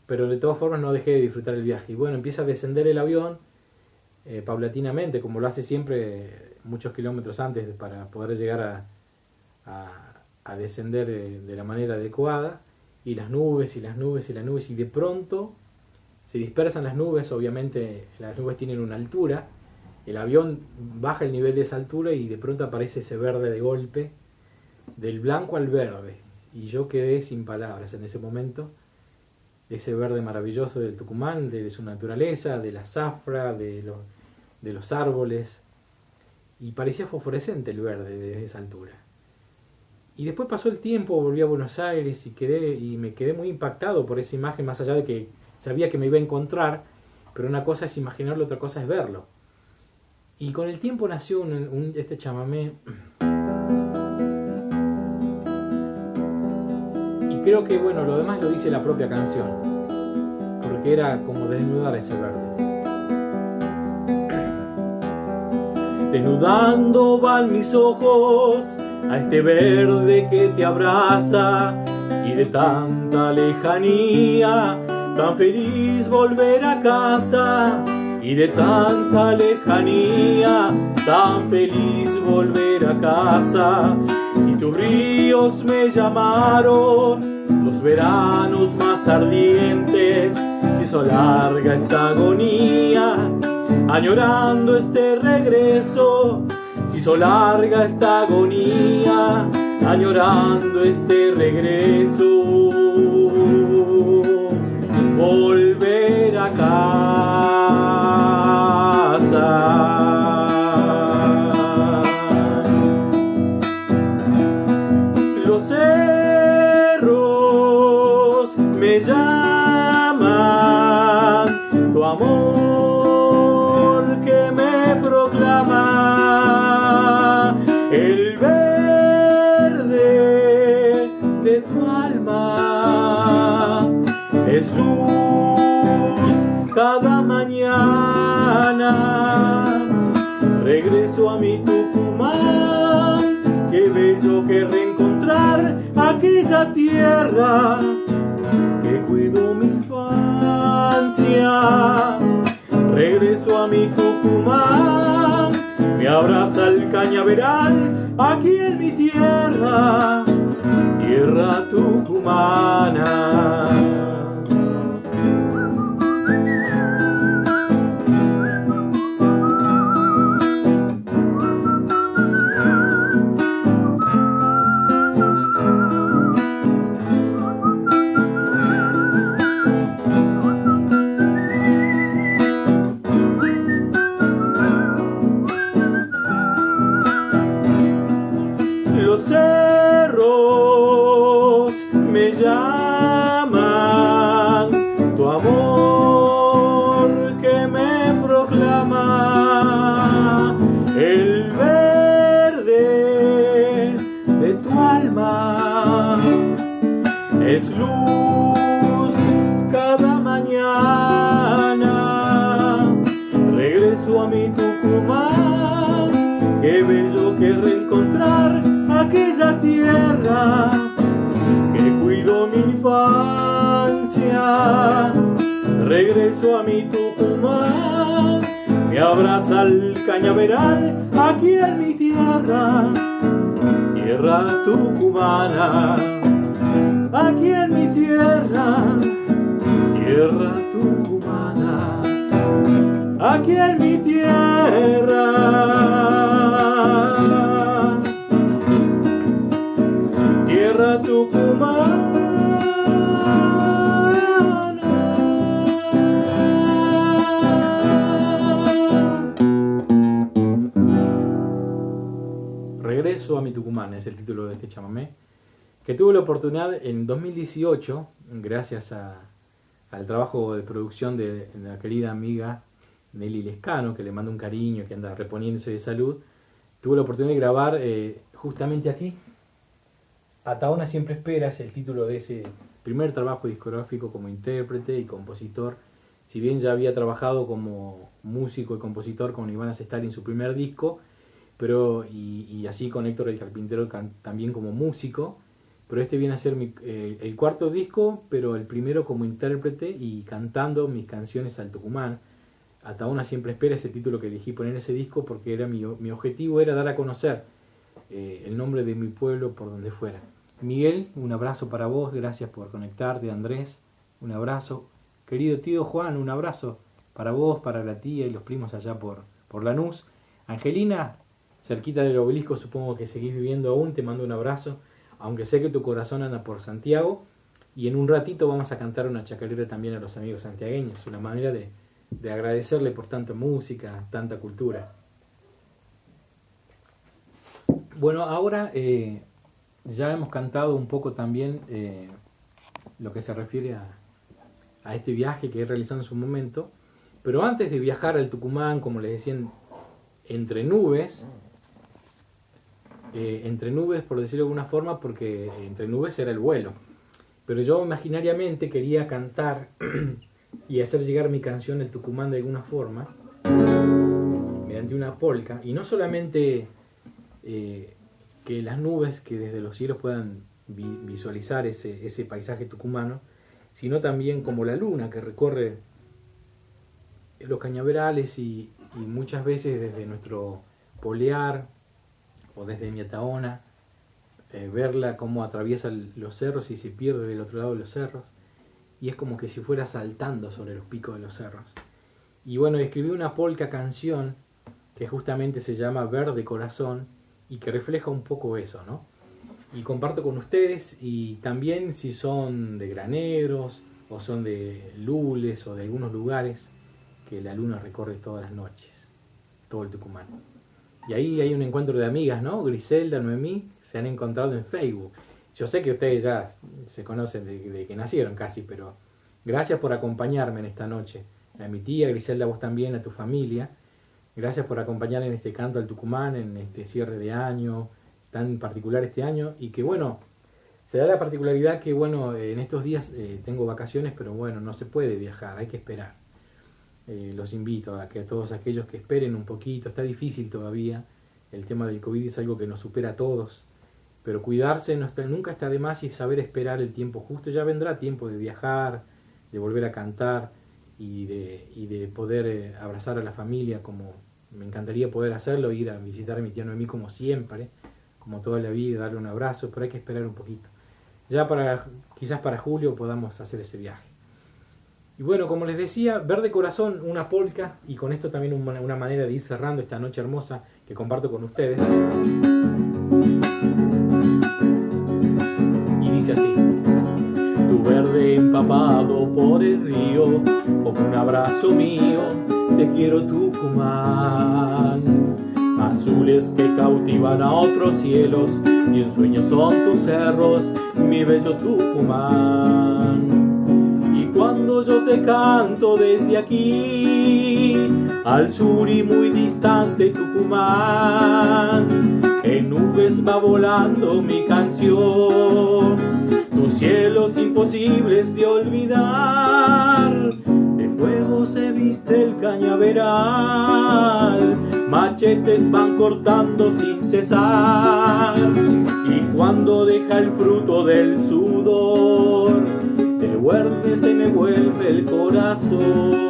Pero de todas formas no dejé de disfrutar el viaje. Y bueno, empieza a descender el avión paulatinamente, como lo hace siempre muchos kilómetros antes para poder llegar a descender de la manera adecuada. Y las nubes, y las nubes, y las nubes, y de pronto se dispersan las nubes. Obviamente las nubes tienen una altura. El avión baja el nivel de esa altura y de pronto aparece ese verde de golpe, del blanco al verde. Y yo quedé sin palabras en ese momento. Ese verde maravilloso del Tucumán, de su naturaleza, de la zafra, de los árboles. Y parecía fosforescente el verde desde esa altura. Y después pasó el tiempo, volví a Buenos Aires y me quedé muy impactado por esa imagen, más allá de que sabía que me iba a encontrar, pero una cosa es imaginarlo, otra cosa es verlo. Y con el tiempo nació este chamamé. Y creo que, bueno, lo demás lo dice la propia canción. Porque era como desnudar ese verde. Desnudando van mis ojos a este verde que te abraza. Y de tanta lejanía, tan feliz volver a casa. Y de tanta lejanía, tan feliz volver a casa. Si tus ríos me llamaron, los veranos más ardientes, si hizo larga esta agonía, añorando este regreso. Si hizo larga esta agonía, añorando este regreso. Volver a casa. Los cerros me llaman, tu amor que me proclama, el verde de tu alma es luz cada mañana. Regreso a mi Tucumán, qué bello que reencontrar aquella tierra que cuidó mi infancia. Regreso a mi Tucumán, me abraza el cañaveral aquí en mi tierra, tierra tucumana. Los cerros me llaman, tu amor que me proclama, el verde de tu alma es luz cada mañana. Regreso a mi Tucumán, qué bello que reencontrar aquella tierra que cuidó mi infancia. tierra, regreso a mi Tucumán. Me abraza el cañaveral aquí en mi tierra, tierra tucumana. Aquí en mi tierra, tierra tucumana. Aquí en mi tierra, tierra tucumana. Regreso a mi Tucumán es el título de este chamamé, que tuve la oportunidad en 2018, gracias al trabajo de producción de la querida amiga Nelly Lescano, que le mando un cariño, que anda reponiéndose de salud. Tuve la oportunidad de grabar justamente aquí. Ataona siempre espera es el título de ese primer trabajo discográfico como intérprete y compositor. Si bien ya había trabajado como músico y compositor con Iván Asestari en su primer disco, pero y así con Héctor el Carpintero también como músico, pero este viene a ser el cuarto disco, pero el primero como intérprete y cantando mis canciones al Tucumán. Ataona siempre espera ese título que elegí poner en ese disco porque era mi objetivo era dar a conocer el nombre de mi pueblo por donde fuera. Miguel, un abrazo para vos, gracias por conectarte. Andrés, un abrazo. Querido tío Juan, un abrazo para vos, para la tía y los primos allá por Lanús. Angelina, cerquita del obelisco, supongo que seguís viviendo aún, te mando un abrazo, aunque sé que tu corazón anda por Santiago, y en un ratito vamos a cantar una chacarera también a los amigos santiagueños, una manera de agradecerle por tanta música, tanta cultura. Bueno, ahora ya hemos cantado un poco también lo que se refiere a este viaje que he realizado en su momento, pero antes de viajar al Tucumán, como les decía, entre nubes, por decirlo de alguna forma, porque entre nubes era el vuelo, pero yo imaginariamente quería cantar y hacer llegar mi canción al Tucumán de alguna forma, mediante una polca, y no solamente que las nubes que desde los cielos puedan visualizar ese paisaje tucumano, sino también como la luna que recorre los cañaverales y muchas veces desde nuestro polear o desde mi Ataona, verla como atraviesa los cerros y se pierde del otro lado de los cerros, y es como que si fuera saltando sobre los picos de los cerros. Y bueno, escribí una polca canción que justamente se llama Verde Corazón y que refleja un poco eso, ¿no? Y comparto con ustedes, y también si son de graneros o son de lules o de algunos lugares que la luna recorre todas las noches, todo el Tucumán. Y ahí hay un encuentro de amigas, ¿no? Griselda, Noemí, se han encontrado en Facebook. Yo sé que ustedes ya se conocen de que nacieron casi, pero gracias por acompañarme en esta noche. A mi tía, Griselda, vos también, a tu familia. Gracias por acompañar en este canto al Tucumán, en este cierre de año, tan particular este año. Y que bueno, se da la particularidad que bueno, en estos días tengo vacaciones, pero bueno, no se puede viajar, hay que esperar. Los invito a que a todos aquellos que esperen un poquito, está difícil todavía, el tema del COVID es algo que nos supera a todos, pero cuidarse nunca está de más y saber esperar el tiempo justo. Ya vendrá tiempo de viajar, de volver a cantar y de poder abrazar a la familia como me encantaría poder hacerlo, ir a visitar a mi tía Noemí como siempre, como toda la vida, darle un abrazo, pero hay que esperar un poquito. Ya quizás para julio podamos hacer ese viaje. Y bueno, como les decía, Verde Corazón, una polca, y con esto también una manera de ir cerrando esta noche hermosa que comparto con ustedes. Y dice así: tu verde empapado por el río, como un abrazo mío, te quiero Tucumán. Azules que cautivan a otros cielos, y en sueños son tus cerros, mi bello Tucumán. Cuando yo te canto desde aquí, al sur y muy distante Tucumán, en nubes va volando mi canción, tus cielos imposibles de olvidar, de fuego se viste el cañaveral, machetes van cortando sin cesar, y cuando deja el fruto del sudor, verde se me vuelve el corazón.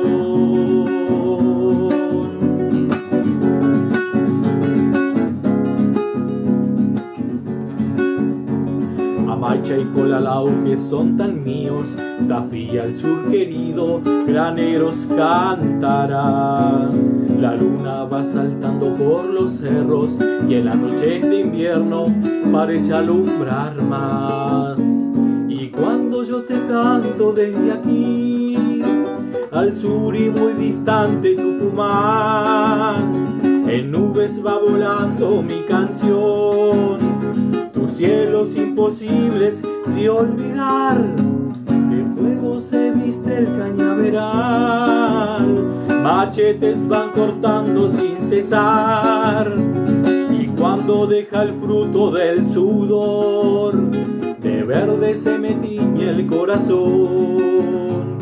Amaicha y Colalau que son tan míos, Tafí al sur querido, graneros cantarán. La luna va saltando por los cerros y en las noches de invierno parece alumbrar más. Y cuando yo te canto desde aquí, al sur y muy distante Tucumán, en nubes va volando mi canción, tus cielos imposibles de olvidar. De fuego se viste el cañaveral, machetes van cortando sin cesar. Y cuando deja el fruto del sudor, de verde se me tiñe el corazón,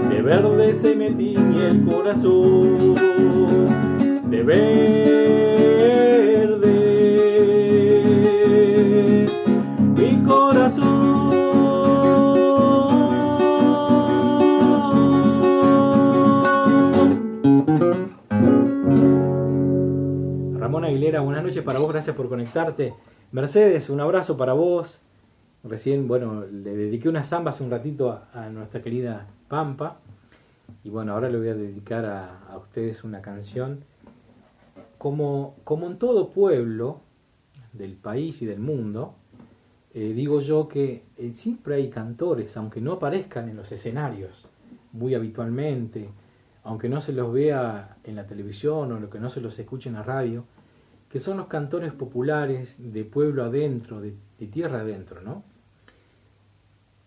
de verde se me tiñe el corazón, de verde mi corazón. Ramón Aguilera, buenas noches para vos, gracias por conectarte. Mercedes, un abrazo para vos. Recién, bueno, le dediqué una samba hace un ratito a nuestra querida Pampa. Y bueno, ahora le voy a dedicar a ustedes una canción. Como en todo pueblo del país y del mundo, digo yo que siempre hay cantores, aunque no aparezcan en los escenarios muy habitualmente, aunque no se los vea en la televisión o que no se los escuche en la radio, que son los cantores populares de pueblo adentro, de tierra adentro, ¿no?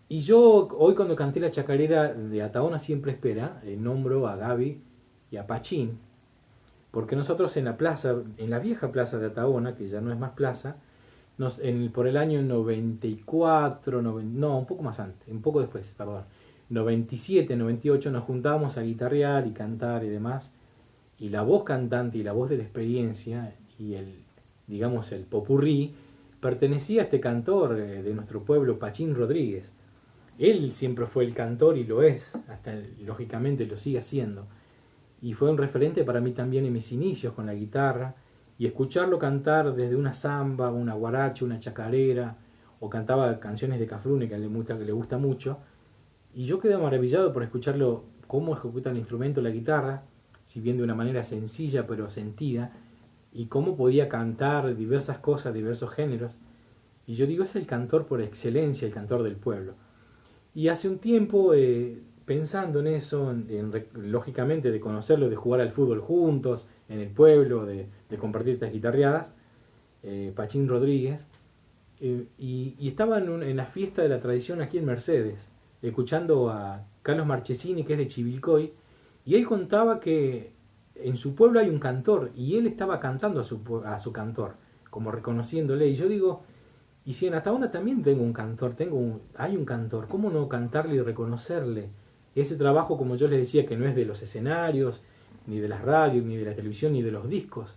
Y yo hoy cuando canté la chacarera de Ataona Siempre Espera, nombro a Gaby y a Pachín, porque nosotros en la plaza, en la vieja plaza de Ataona, que ya no es más plaza, por el año 94, no, un poco más antes, un poco después, perdón, 97, 98 nos juntábamos a guitarrear y cantar y demás, y la voz cantante y la voz de la experiencia y digamos el popurrí pertenecía a este cantor de nuestro pueblo, Pachín Rodríguez. Él siempre fue el cantor y lo es, hasta lógicamente lo sigue haciendo. Y fue un referente para mí también en mis inicios con la guitarra, y escucharlo cantar desde una samba, una guaracha, una chacarera, o cantaba canciones de Cafrune que le gusta mucho, y yo quedé maravillado por escucharlo cómo ejecuta el instrumento, la guitarra, si bien de una manera sencilla pero sentida, y cómo podía cantar diversas cosas, diversos géneros. Y yo digo, es el cantor por excelencia, el cantor del pueblo. Y hace un tiempo, pensando en eso, lógicamente de conocerlo, de jugar al fútbol juntos, en el pueblo, de compartir estas guitarreadas, Pachín Rodríguez, y estaba en la fiesta de la tradición aquí en Mercedes, escuchando a Carlos Marchesini, que es de Chivilcoy, y él contaba que en su pueblo hay un cantor, y él estaba cantando a su cantor, como reconociéndole, y yo digo, y si en Ataona también tengo un cantor, hay un cantor, ¿cómo no cantarle y reconocerle ese trabajo, como yo les decía, que no es de los escenarios, ni de las radios, ni de la televisión, ni de los discos?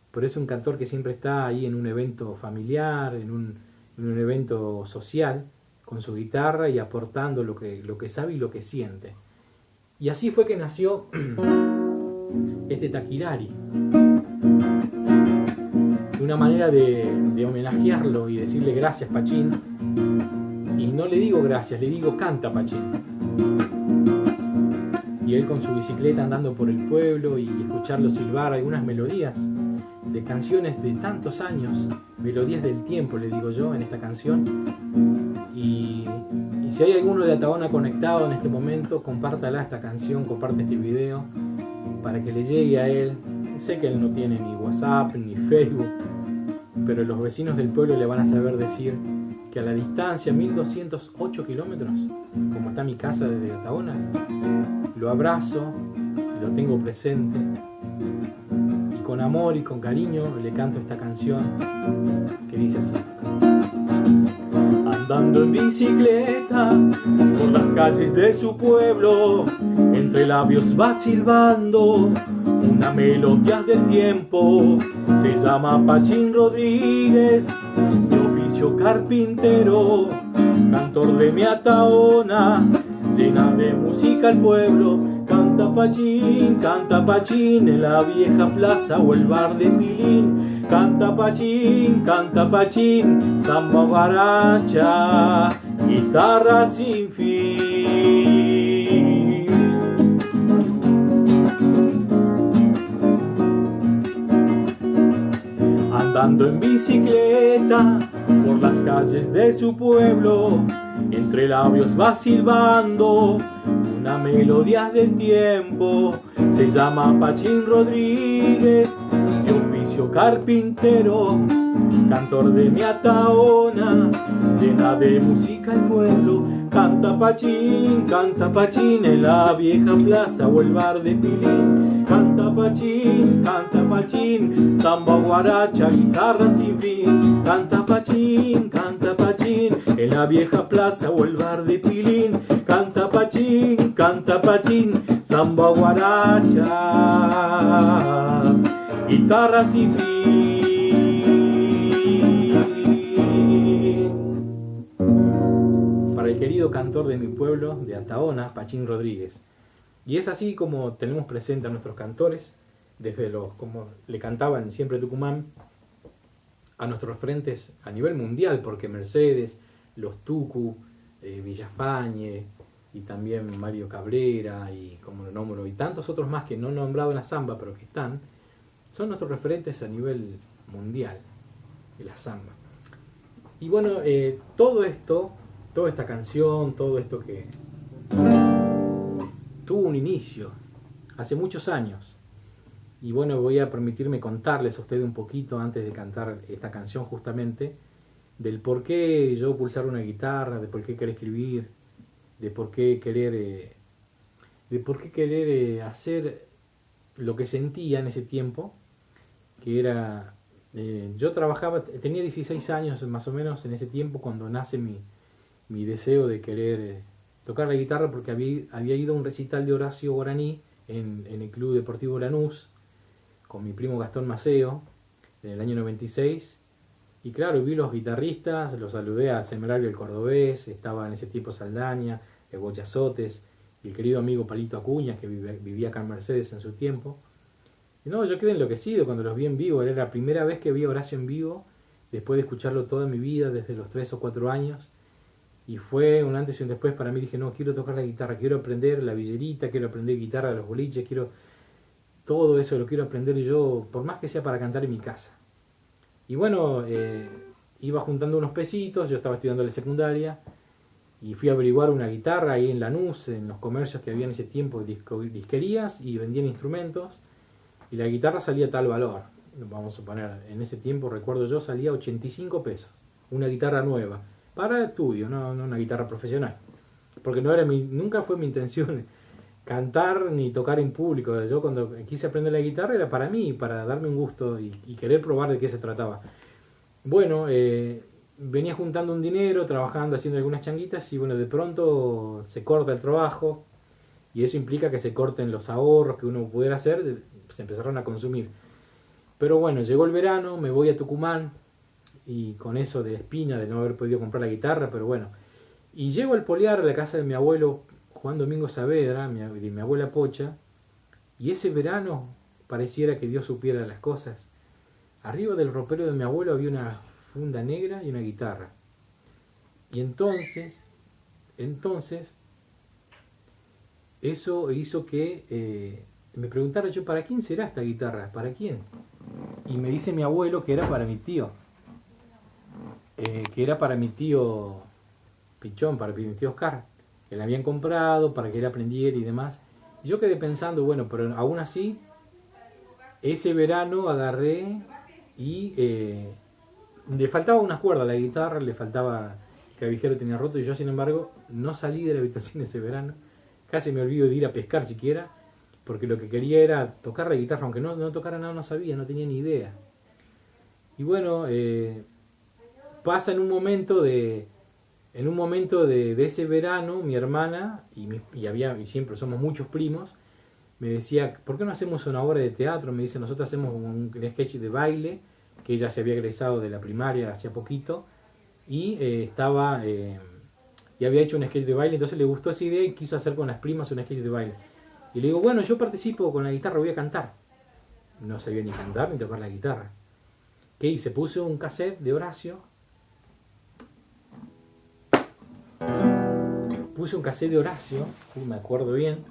Pero es un cantor que siempre está ahí en un evento familiar, en un evento social, con su guitarra y aportando lo que sabe y lo que siente. Y así fue que nació este Taquirari. Una manera de homenajearlo y decirle gracias, Pachín. Y no le digo gracias, le digo canta, Pachín. Y él con su bicicleta andando por el pueblo y escucharlo silbar algunas melodías de canciones de tantos años, melodías del tiempo, le digo yo, en esta canción. Y si hay alguno de Ataona conectado en este momento, compártala esta canción, comparte este video para que le llegue a él. Sé que él no tiene ni WhatsApp ni Facebook, pero los vecinos del pueblo le van a saber decir que a la distancia, 1208 kilómetros, como está mi casa desde Ataona, lo abrazo, lo tengo presente, y con amor y con cariño le canto esta canción que dice así. Andando en bicicleta por las calles de su pueblo, entre labios va silbando una melodía del tiempo. Se llama Pachín Rodríguez, de oficio carpintero, cantor de mi Ataona, llena de música el pueblo. Canta Pachín en la vieja plaza o el bar de Pilín. Canta Pachín, samba guaracha, guitarra sin fin. Andando en bicicleta por las calles de su pueblo, entre labios va silbando una melodía del tiempo. Se llama Pachín Rodríguez, de oficio carpintero, cantor de mi Ataona, llena de música el pueblo. Canta Pachín en la vieja plaza o el bar de Pilín. Canta Pachín, samba guaracha, guitarra sin fin. Canta Pachín en la vieja plaza o el bar de Pilín. Canta Pachín, samba guaracha, guitarra sin fin. Para el querido cantor de mi pueblo, de Ataona, Pachín Rodríguez. Y es así como tenemos presente a nuestros cantores, desde los, como le cantaban siempre Tucumán, a nuestros frentes a nivel mundial, porque Mercedes, los Tucu, Villafañe, y también Mario Cabrera, y como lo nombro, y tantos otros más que no he nombrado en la samba, pero que están, son nuestros referentes a nivel mundial de la samba. Y bueno, todo esto, toda esta canción, todo esto que tuvo un inicio hace muchos años. Y bueno, voy a permitirme contarles a ustedes un poquito, antes de cantar esta canción justamente, del por qué yo pulsar una guitarra, de por qué querer escribir, de por qué querer hacer lo que sentía en ese tiempo, que era, yo trabajaba, tenía 16 años más o menos en ese tiempo cuando nace mi deseo de querer tocar la guitarra, porque había ido a un recital de Horacio Guaraní en el Club Deportivo Lanús con mi primo Gastón Maceo en el año 96. Y claro, vi los guitarristas, los saludé al Semanario del Cordobés, estaba en ese tiempo Saldaña, el Boyazotes, y el querido amigo Palito Acuña, que vivía acá en Mercedes en su tiempo. Y no, yo quedé enloquecido cuando los vi en vivo. Era la primera vez que vi a Horacio en vivo, después de escucharlo toda mi vida, desde los 3 o 4 años. Y fue un antes y un después para mí. Dije, no, quiero tocar la guitarra, quiero aprender la villerita, quiero aprender guitarra de los boliches, todo eso lo quiero aprender yo, por más que sea para cantar en mi casa. Y bueno, iba juntando unos pesitos, yo estaba estudiando la secundaria, y fui a averiguar una guitarra ahí en Lanús, en los comercios que había en ese tiempo, disquerías, y vendían instrumentos, y la guitarra salía a tal valor. Vamos a suponer, en ese tiempo, recuerdo yo, salía 85 pesos, una guitarra nueva, para estudio, no una guitarra profesional, porque nunca fue mi intención cantar ni tocar en público. Yo cuando quise aprender la guitarra era para mí, para darme un gusto y querer probar de qué se trataba. Bueno, venía juntando un dinero, trabajando, haciendo algunas changuitas, y bueno, de pronto se corta el trabajo, y eso implica que se corten los ahorros que uno pudiera hacer, se empezaron a consumir. Pero bueno, llegó el verano, me voy a Tucumán, y con eso de espina de no haber podido comprar la guitarra, pero bueno, y llego al Poliar, a la casa de mi abuelo Juan Domingo Saavedra, de mi abuela Pocha, y ese verano pareciera que Dios supiera las cosas. Arriba del ropero de mi abuelo había una funda negra y una guitarra. Y entonces eso hizo que me preguntara yo, ¿para quién será esta guitarra? ¿Para quién? Y me dice mi abuelo que era para mi tío, Pichón, para mi tío Oscar, que la habían comprado para que él aprendiera y demás. Y yo quedé pensando, bueno, pero aún así, ese verano agarré y le faltaba unas cuerdas a la guitarra, le faltaba, el clavijero tenía roto, y yo sin embargo no salí de la habitación ese verano, casi me olvido de ir a pescar siquiera, porque lo que quería era tocar la guitarra, aunque no tocara nada, no sabía, no tenía ni idea. Y bueno, pasa en un momento de ese verano, mi hermana, y siempre somos muchos primos, me decía, ¿por qué no hacemos una obra de teatro? Me dice, nosotros hacemos un sketch de baile, que ella se había egresado de la primaria hacía poquito, y estaba y había hecho un sketch de baile, entonces le gustó esa idea y quiso hacer con las primas un sketch de baile. Y le digo, bueno, yo participo con la guitarra, voy a cantar. No sabía ni cantar ni tocar la guitarra. ¿Qué hice? Puse un cassette de Horacio. Puse un cassette de Horacio, me acuerdo bien.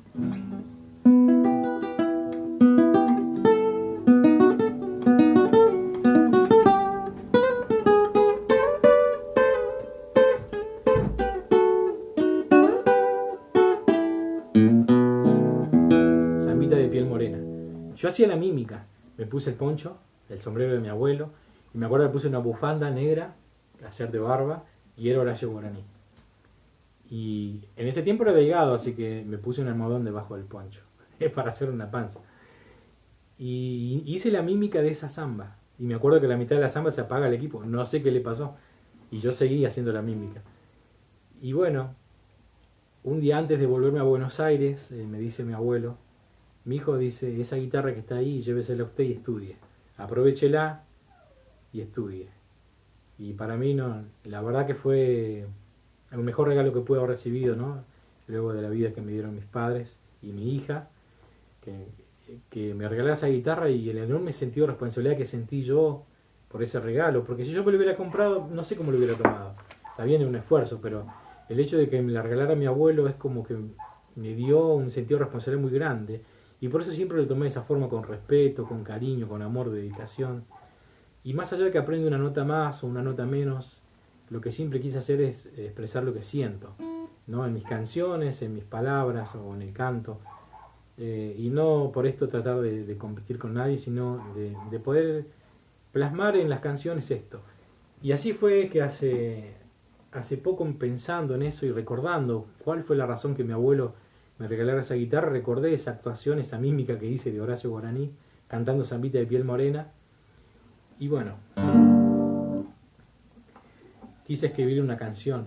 Zambita de piel morena. Yo hacía la mímica. Me puse el poncho, el sombrero de mi abuelo, y me acuerdo que puse una bufanda negra, hacer de barba, y era Horacio Guaraní. Y en ese tiempo era delgado, así que me puse un almohadón debajo del poncho, para hacer una panza. Y hice la mímica de esa samba. Y me acuerdo que la mitad de la samba se apaga el equipo, no sé qué le pasó. Y yo seguí haciendo la mímica. Y bueno, un día antes de volverme a Buenos Aires, me dice mi abuelo, mi hijo dice, esa guitarra que está ahí, llévesela usted y estudie. Aprovechela y estudie. Y para mí, no, la verdad que fue el mejor regalo que pude haber recibido, ¿no? Luego de la vida que me dieron mis padres y mi hija, que me regalara esa guitarra y el enorme sentido de responsabilidad que sentí yo por ese regalo. Porque si yo me lo hubiera comprado, no sé cómo lo hubiera tomado. Está bien, es un esfuerzo, pero el hecho de que me la regalara mi abuelo es como que me dio un sentido de responsabilidad muy grande. Y por eso siempre lo tomé de esa forma, con respeto, con cariño, con amor, dedicación. Y más allá de que aprenda una nota más o una nota menos, lo que siempre quise hacer es expresar lo que siento, ¿no? En mis canciones, en mis palabras o en el canto. Y no por esto tratar de competir con nadie, sino de poder plasmar en las canciones esto. Y así fue que hace poco, pensando en eso y recordando cuál fue la razón que mi abuelo me regalara esa guitarra, recordé esa actuación, esa mímica que hice de Horacio Guaraní, cantando Zambita de piel morena. Y bueno, quise escribir una canción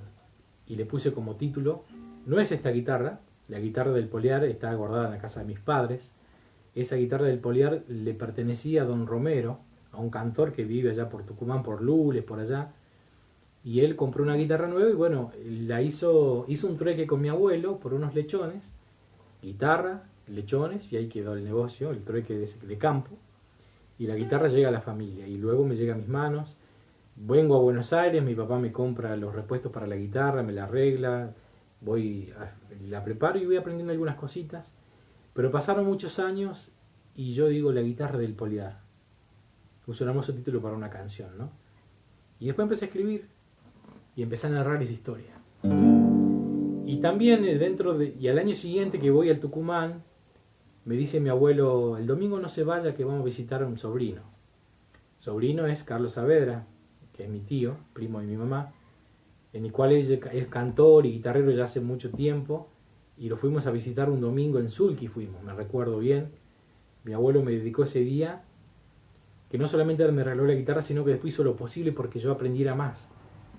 y le puse como título, no es esta guitarra, la guitarra del Poliar está guardada en la casa de mis padres. Esa guitarra del Poliar le pertenecía a Don Romero, a un cantor que vive allá por Tucumán, por Lules, por allá. Y él compró una guitarra nueva y bueno, hizo un trueque con mi abuelo por unos lechones, guitarra, lechones, y ahí quedó el negocio, el trueque de campo. Y la guitarra llega a la familia y luego me llega a mis manos. Vengo a Buenos Aires, mi papá me compra los repuestos para la guitarra, me la arregla, la preparo y voy aprendiendo algunas cositas. Pero pasaron muchos años y yo digo la guitarra del Poliar. Es un hermoso título para una canción, ¿no? Y después empecé a escribir y empecé a narrar esa historia. Y también y al año siguiente que voy al Tucumán, me dice mi abuelo, el domingo no se vaya que vamos a visitar a un sobrino. Sobrino es Carlos Saavedra, que es mi tío, primo de mi mamá, en el cual él es cantor y guitarrero ya hace mucho tiempo, y lo fuimos a visitar un domingo en Sulki, me recuerdo bien. Mi abuelo me dedicó ese día, que no solamente me regaló la guitarra, sino que después hizo lo posible porque yo aprendiera más.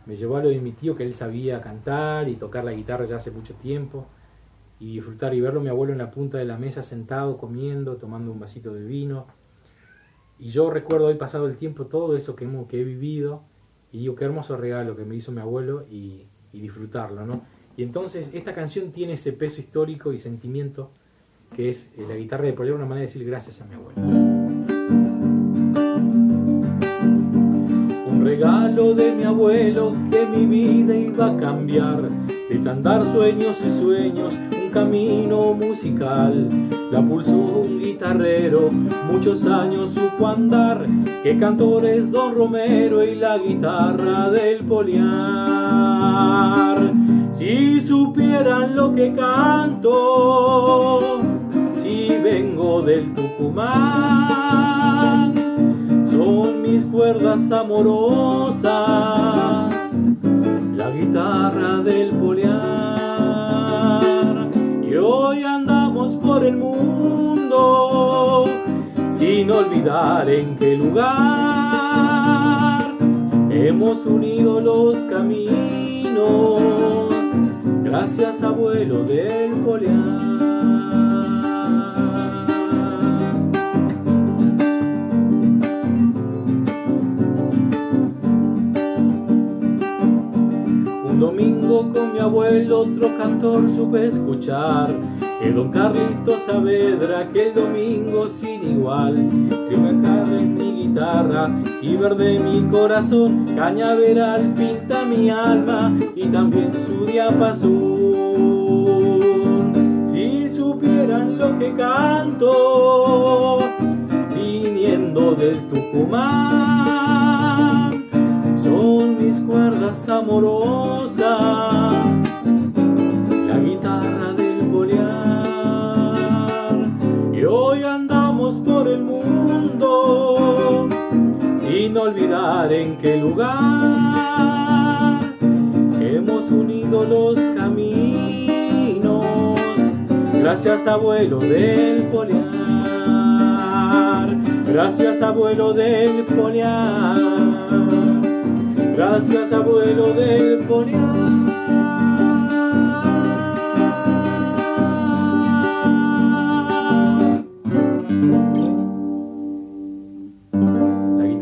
Me llevó a lo de mi tío, que él sabía cantar y tocar la guitarra ya hace mucho tiempo, y disfrutar y verlo mi abuelo en la punta de la mesa sentado, comiendo, tomando un vasito de vino. Y yo recuerdo hoy pasado el tiempo todo eso que he vivido, y digo, qué hermoso regalo que me hizo mi abuelo y disfrutarlo, ¿no? Y entonces esta canción tiene ese peso histórico y sentimiento que es la guitarra de Poliar, una manera de decir gracias a mi abuelo. Un regalo de mi abuelo que mi vida iba a cambiar, desandar sueños y sueños, un camino musical. La pulsó un guitarrero, muchos años supo andar, que cantor es Don Romero y la guitarra del Poliar. Si supieran lo que canto, si vengo del Tucumán, son mis cuerdas amorosas, la guitarra del Poliar. Y hoy andamos por el mundo sin olvidar en qué lugar hemos unido los caminos, gracias abuelo del Poliar. Un un domingo con mi abuelo otro cantor supe escuchar, el don Carlito Saavedra, aquel domingo sin igual, que una carne en mi guitarra y verde mi corazón, cañaveral pinta mi alma y también su diapasón. Si supieran lo que canto, viniendo del Tucumán, son mis cuerdas amorosas, la guitarra del bolear. Y hoy andamos por el mundo sin olvidar en qué lugar hemos unido los caminos, gracias abuelo del bolear, gracias abuelo del bolear, gracias abuelo del bolear.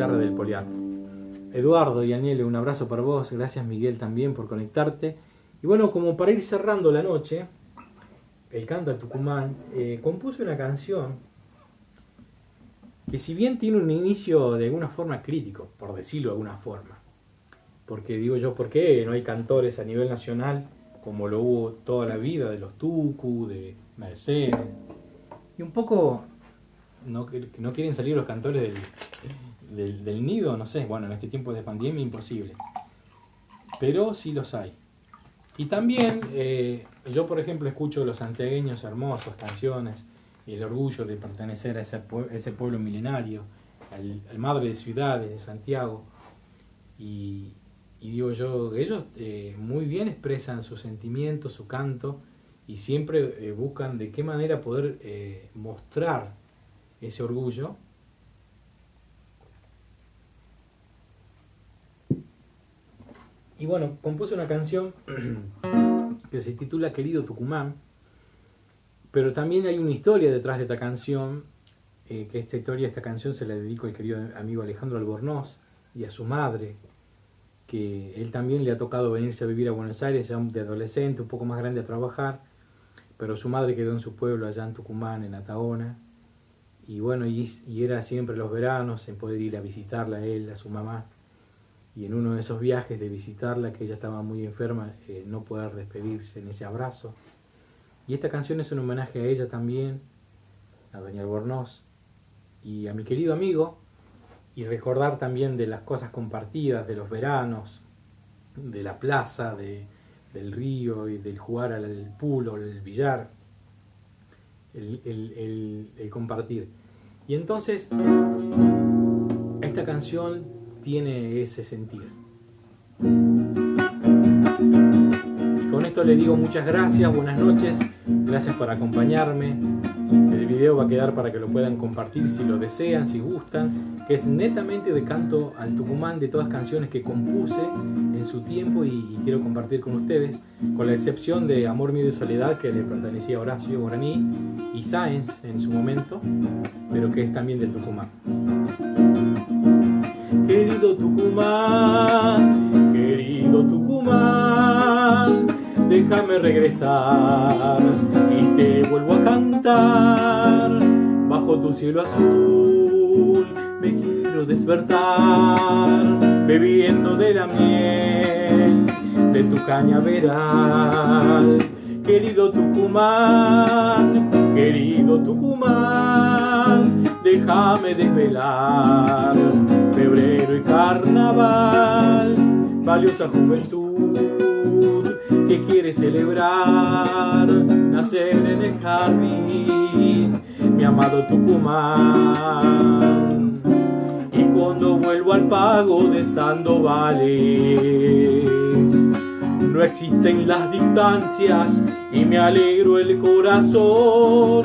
Del Poliar. Eduardo y Aniele, un abrazo para vos. Gracias, Miguel, también por conectarte. Y bueno, como para ir cerrando la noche, el Canto al Tucumán compuso una canción que, si bien tiene un inicio de alguna forma crítico, por decirlo de alguna forma, porque digo yo, ¿por qué no hay cantores a nivel nacional como lo hubo toda la vida de los Tucu, de Mercedes? Y un poco no quieren salir los cantores del nido, no sé, bueno, en este tiempo de pandemia imposible, pero sí los hay. Y también yo, por ejemplo, escucho los santiagueños hermosos, canciones, y el orgullo de pertenecer a ese pueblo milenario, al madre de ciudades de Santiago, y digo yo, ellos muy bien expresan sus sentimientos, su canto, y siempre buscan de qué manera poder mostrar ese orgullo. Y bueno, compuse una canción que se titula Querido Tucumán, pero también hay una historia detrás de esta canción, que esta canción se la dedico al querido amigo Alejandro Albornoz y a su madre, que él también le ha tocado venirse a vivir a Buenos Aires, ya de adolescente, un poco más grande, a trabajar, pero su madre quedó en su pueblo allá en Tucumán, en Ataona, y bueno, y era siempre los veranos en poder ir a visitarla a él, a su mamá. Y en uno de esos viajes de visitarla, que ella estaba muy enferma, no poder despedirse en ese abrazo. Y esta canción es un homenaje a ella también, a doña Albornoz y a mi querido amigo, y recordar también de las cosas compartidas, de los veranos, de la plaza, del río y del jugar al pool o el billar, el compartir. Y entonces, esta canción tiene ese sentir. Y con esto le digo muchas gracias, buenas noches, gracias por acompañarme. El video va a quedar para que lo puedan compartir si lo desean, si gustan, que es netamente de Canto al Tucumán, de todas canciones que compuse en su tiempo y quiero compartir con ustedes, con la excepción de Amor, Miedo y Soledad, que le pertenecía a Horacio Guaraní y Sáenz en su momento, pero que es también de Tucumán. Querido Tucumán, déjame regresar y te vuelvo a cantar. Bajo tu cielo azul me quiero despertar, bebiendo de la miel de tu cañaveral. Querido Tucumán, déjame desvelar febrero y carnaval, valiosa juventud que quiere celebrar, nacer en el jardín, mi amado Tucumán. Y cuando vuelvo al pago de Sandovales, no existen las distancias y me alegro el corazón,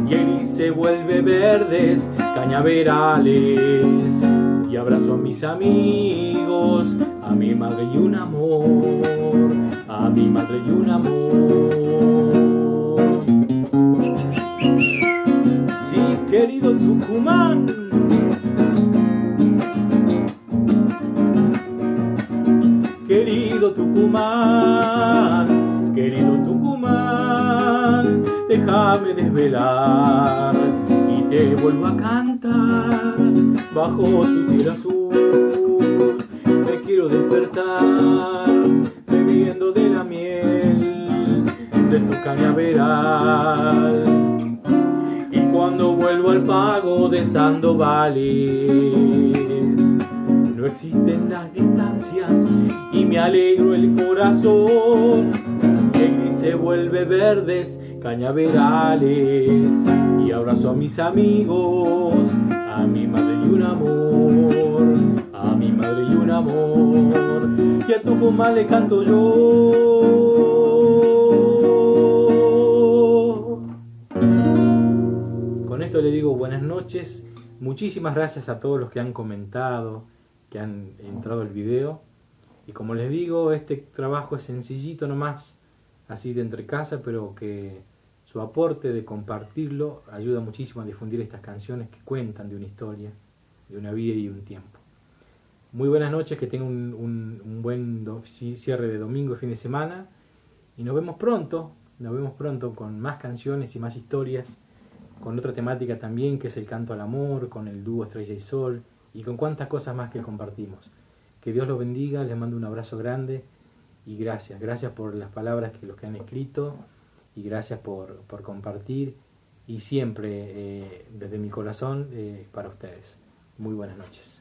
y el se vuelve verdes cañaverales, y abrazo a mis amigos, a mi madre y un amor, a mi madre y un amor. Sí, querido Tucumán, querido querido Tucumán, déjame desvelar y te vuelvo a cantar bajo tu cielo azul. Me quiero despertar bebiendo de la miel de tu cañaveral. Y cuando vuelvo al pago de Sandovales, no existen las distancias y me alegro el corazón. El gris se vuelve verdes cañaverales y abrazo a mis amigos, a mi madre y un amor, a mi madre y un amor, y a Tucumán le canto yo. Con esto le digo buenas noches, muchísimas gracias a todos los que han comentado, que han entrado al video, y como les digo, este trabajo es sencillito nomás, así de entre casa, pero que su aporte de compartirlo ayuda muchísimo a difundir estas canciones que cuentan de una historia, de una vida y un tiempo. Muy buenas noches, que tengan un buen cierre de domingo y fin de semana, y nos vemos pronto con más canciones y más historias, con otra temática también, que es el canto al amor, con el dúo Estrella y Sol, y con cuantas cosas más que compartimos. Que Dios los bendiga, les mando un abrazo grande, y gracias por las palabras que los que han escrito, y gracias por compartir, y siempre desde mi corazón para ustedes. Muy buenas noches.